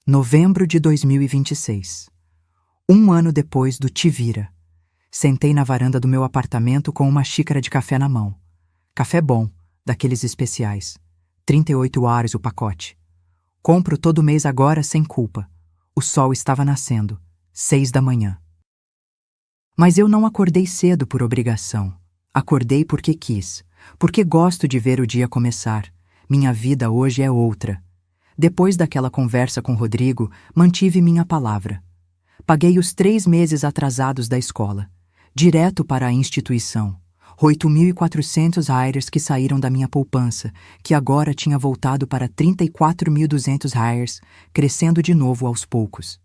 Novembro de 2026. Um ano depois do Te Vira. Sentei na varanda do meu apartamento com uma xícara de café na mão. Café bom, daqueles especiais. 38 ares o pacote. Compro todo mês agora sem culpa. O sol estava nascendo. 6 da manhã. Mas eu não acordei cedo por obrigação. Acordei porque quis. Porque gosto de ver o dia começar. Minha vida hoje é outra. Depois daquela conversa com Rodrigo, mantive minha palavra. Paguei os 3 meses atrasados da escola. Direto para a instituição. 8.400 reais que saíram da minha poupança, que agora tinha voltado para 34.200 reais, crescendo de novo aos poucos.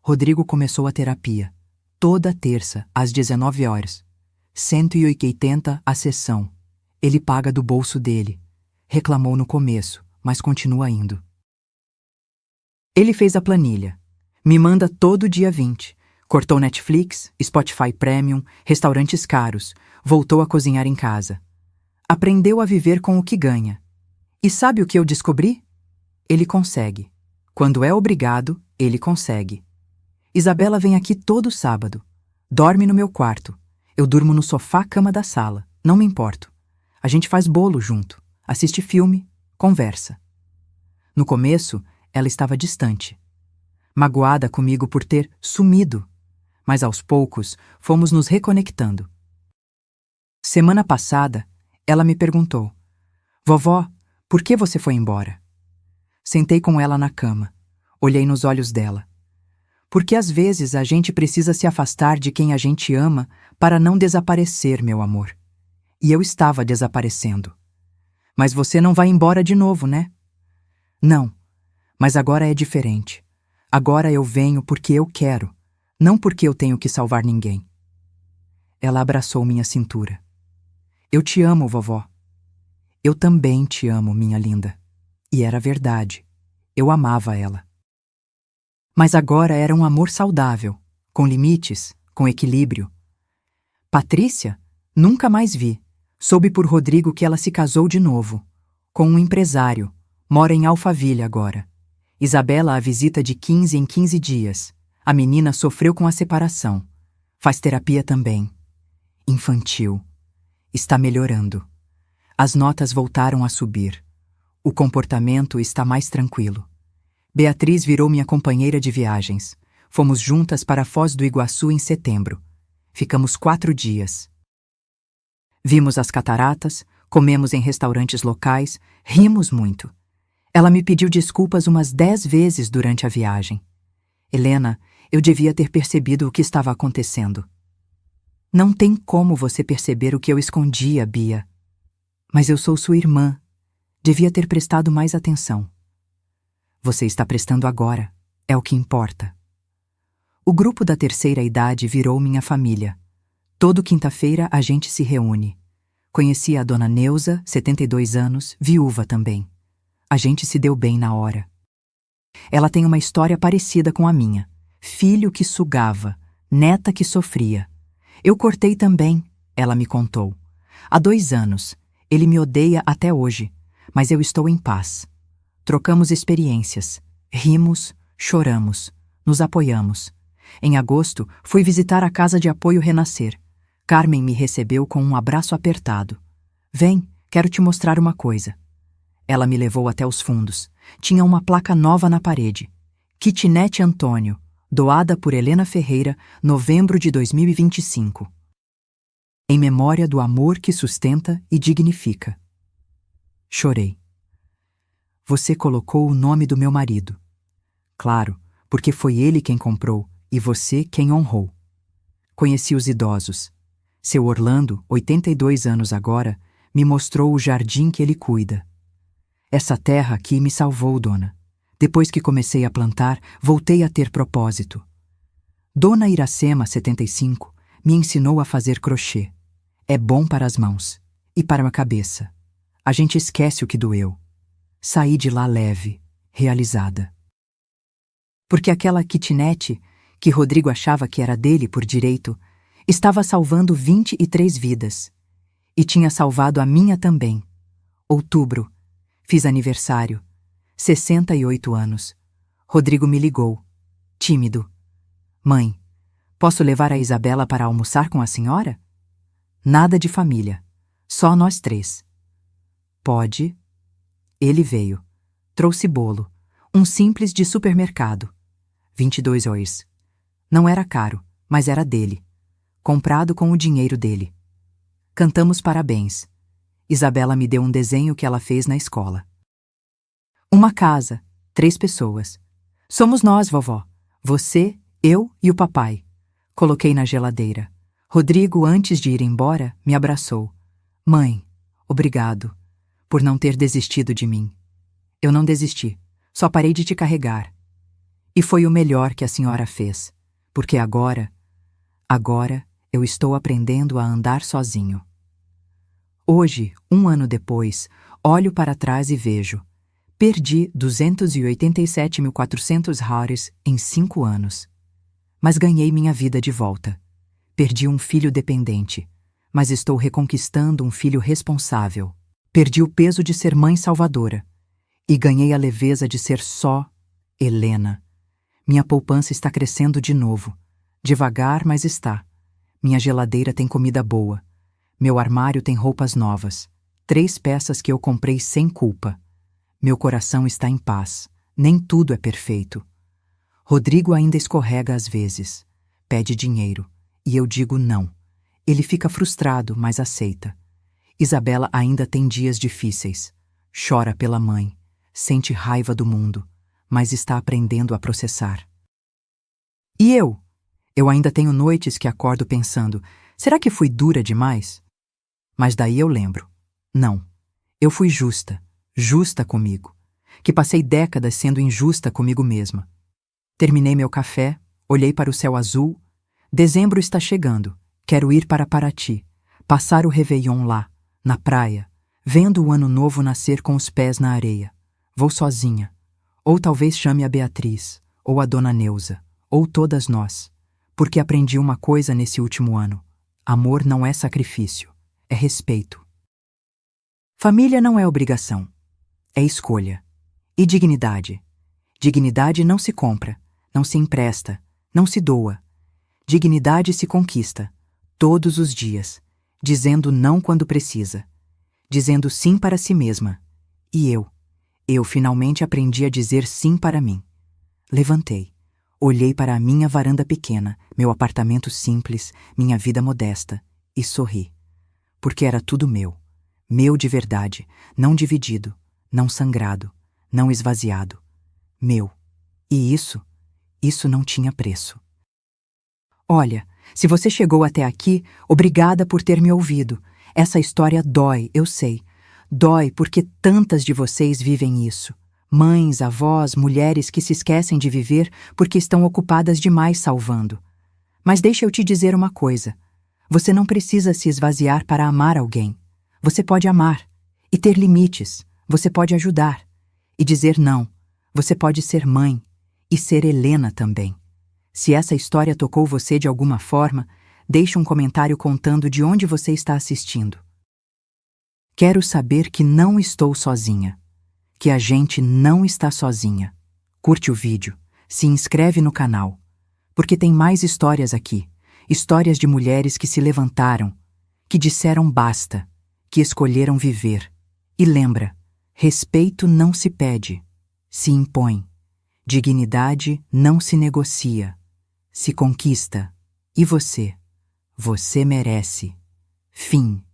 Rodrigo começou a terapia. Toda terça, às 19 horas. 180 a sessão. Ele paga do bolso dele. Reclamou no começo, mas continua indo. Ele fez a planilha. Me manda todo dia 20. Cortou Netflix, Spotify Premium, restaurantes caros. Voltou a cozinhar em casa. Aprendeu a viver com o que ganha. E sabe o que eu descobri? Ele consegue. Quando é obrigado, ele consegue. Isabela vem aqui todo sábado. Dorme no meu quarto. Eu durmo no sofá-cama da sala. Não me importo. A gente faz bolo junto. Assiste filme. Conversa. No começo, ela estava distante. Magoada comigo por ter sumido. Mas aos poucos, fomos nos reconectando. Semana passada, ela me perguntou: Vovó, por que você foi embora? Sentei com ela na cama. Olhei nos olhos dela. Porque às vezes a gente precisa se afastar de quem a gente ama para não desaparecer, meu amor. E eu estava desaparecendo. Mas você não vai embora de novo, né? Não, mas agora é diferente. Agora eu venho porque eu quero, não porque eu tenho que salvar ninguém. Ela abraçou minha cintura. Eu te amo, vovó. Eu também te amo, minha linda. E era verdade. Eu amava ela. Mas agora era um amor saudável, com limites, com equilíbrio. Patrícia? Nunca mais vi. Soube por Rodrigo que ela se casou de novo, com um empresário. Mora em Alphaville agora. Isabela a visita de 15 em 15 dias. A menina sofreu com a separação. Faz terapia também. Infantil. Está melhorando. As notas voltaram a subir. O comportamento está mais tranquilo. Beatriz virou minha companheira de viagens. Fomos juntas para Foz do Iguaçu em setembro. Ficamos 4 dias. Vimos as cataratas, comemos em restaurantes locais, rimos muito. Ela me pediu desculpas umas 10 vezes durante a viagem. Helena, eu devia ter percebido o que estava acontecendo. Não tem como você perceber o que eu escondia, Bia. Mas eu sou sua irmã. Devia ter prestado mais atenção. Você está prestando agora. É o que importa. O grupo da terceira idade virou minha família. Todo quinta-feira a gente se reúne. Conheci a dona Neuza, 72 anos, viúva também. A gente se deu bem na hora. Ela tem uma história parecida com a minha. Filho que sugava, neta que sofria. Eu cortei também, ela me contou. Há 2 anos. Ele me odeia até hoje, mas eu estou em paz. Trocamos experiências. Rimos, choramos, nos apoiamos. Em agosto, fui visitar a Casa de Apoio Renascer. Carmen me recebeu com um abraço apertado. Vem, quero te mostrar uma coisa. Ela me levou até os fundos. tinha uma placa nova na parede. Kitnet Antônio, doada por Helena Ferreira, novembro de 2025. Em memória do amor que sustenta e dignifica. Chorei. Você colocou o nome do meu marido. Claro, porque foi ele quem comprou e você quem honrou. Conheci os idosos. Seu Orlando, 82 anos agora, me mostrou o jardim que ele cuida. Essa terra aqui me salvou, dona. Depois que comecei a plantar, voltei a ter propósito. Dona Iracema, 75, me ensinou a fazer crochê. É bom para as mãos e para a cabeça. A gente esquece o que doeu. Saí de lá leve, realizada. Porque aquela kitnet, que Rodrigo achava que era dele por direito, estava salvando 23 vidas. E tinha salvado a minha também. Outubro. Fiz aniversário. 68 anos. Rodrigo me ligou. Tímido. Mãe, posso levar a Isabela para almoçar com a senhora? Nada de família. Só nós 3. Pode. Ele veio. Trouxe bolo. Um simples de supermercado. 22 reais. Não era caro, mas era dele. Comprado com o dinheiro dele. Cantamos parabéns. Isabela me deu um desenho que ela fez na escola. Uma casa, 3 pessoas. Somos nós, vovó. Você, eu e o papai. Coloquei na geladeira. Rodrigo, antes de ir embora, me abraçou. Mãe, obrigado por não ter desistido de mim. Eu não desisti, só parei de te carregar. E foi o melhor que a senhora fez, porque agora eu estou aprendendo a andar sozinho. Hoje, 1 ano depois, olho para trás e vejo. Perdi 287.400 reais em 5 anos. Mas ganhei minha vida de volta. Perdi um filho dependente, mas estou reconquistando um filho responsável. Perdi o peso de ser mãe salvadora e ganhei a leveza de ser só Helena. Minha poupança está crescendo de novo. Devagar, mas está. Minha geladeira tem comida boa. Meu armário tem roupas novas. 3 peças que eu comprei sem culpa. Meu coração está em paz. Nem tudo é perfeito. Rodrigo ainda escorrega às vezes. Pede dinheiro. E eu digo não. Ele fica frustrado, mas aceita. Isabela ainda tem dias difíceis. Chora pela mãe. Sente raiva do mundo. Mas está aprendendo a processar. E eu? Eu ainda tenho noites que acordo pensando, será que fui dura demais? Mas daí eu lembro. Não. Eu fui justa. Justa comigo. Que passei décadas sendo injusta comigo mesma. Terminei meu café, olhei para o céu azul. Dezembro está chegando. Quero ir para Paraty. Passar o Réveillon lá, na praia, vendo o ano novo nascer com os pés na areia. Vou sozinha. Ou talvez chame a Beatriz, ou a Dona Neuza, ou todas nós. Porque aprendi uma coisa nesse último ano. Amor não é sacrifício, é respeito. Família não é obrigação, é escolha. E dignidade? Dignidade não se compra, não se empresta, não se doa. Dignidade se conquista, todos os dias, dizendo não quando precisa, dizendo sim para si mesma. E eu finalmente aprendi a dizer sim para mim. Levantei, olhei para a minha varanda pequena, meu apartamento simples, minha vida modesta, e sorri. Porque era tudo meu. Meu de verdade, não dividido, não sangrado, não esvaziado. Meu. E isso não tinha preço. Olha, se você chegou até aqui, obrigada por ter me ouvido. Essa história dói, eu sei. Dói porque tantas de vocês vivem isso. Mães, avós, mulheres que se esquecem de viver porque estão ocupadas demais salvando. Mas deixa eu te dizer uma coisa. Você não precisa se esvaziar para amar alguém. Você pode amar e ter limites. Você pode ajudar e dizer não. Você pode ser mãe e ser Helena também. Se essa história tocou você de alguma forma, deixe um comentário contando de onde você está assistindo. Quero saber que não estou sozinha, que a gente não está sozinha. Curte o vídeo, se inscreve no canal, porque tem mais histórias aqui, histórias de mulheres que se levantaram, que disseram basta, que escolheram viver. E lembra, respeito não se pede, se impõe. Dignidade não se negocia, se conquista. E você? Você merece. Fim.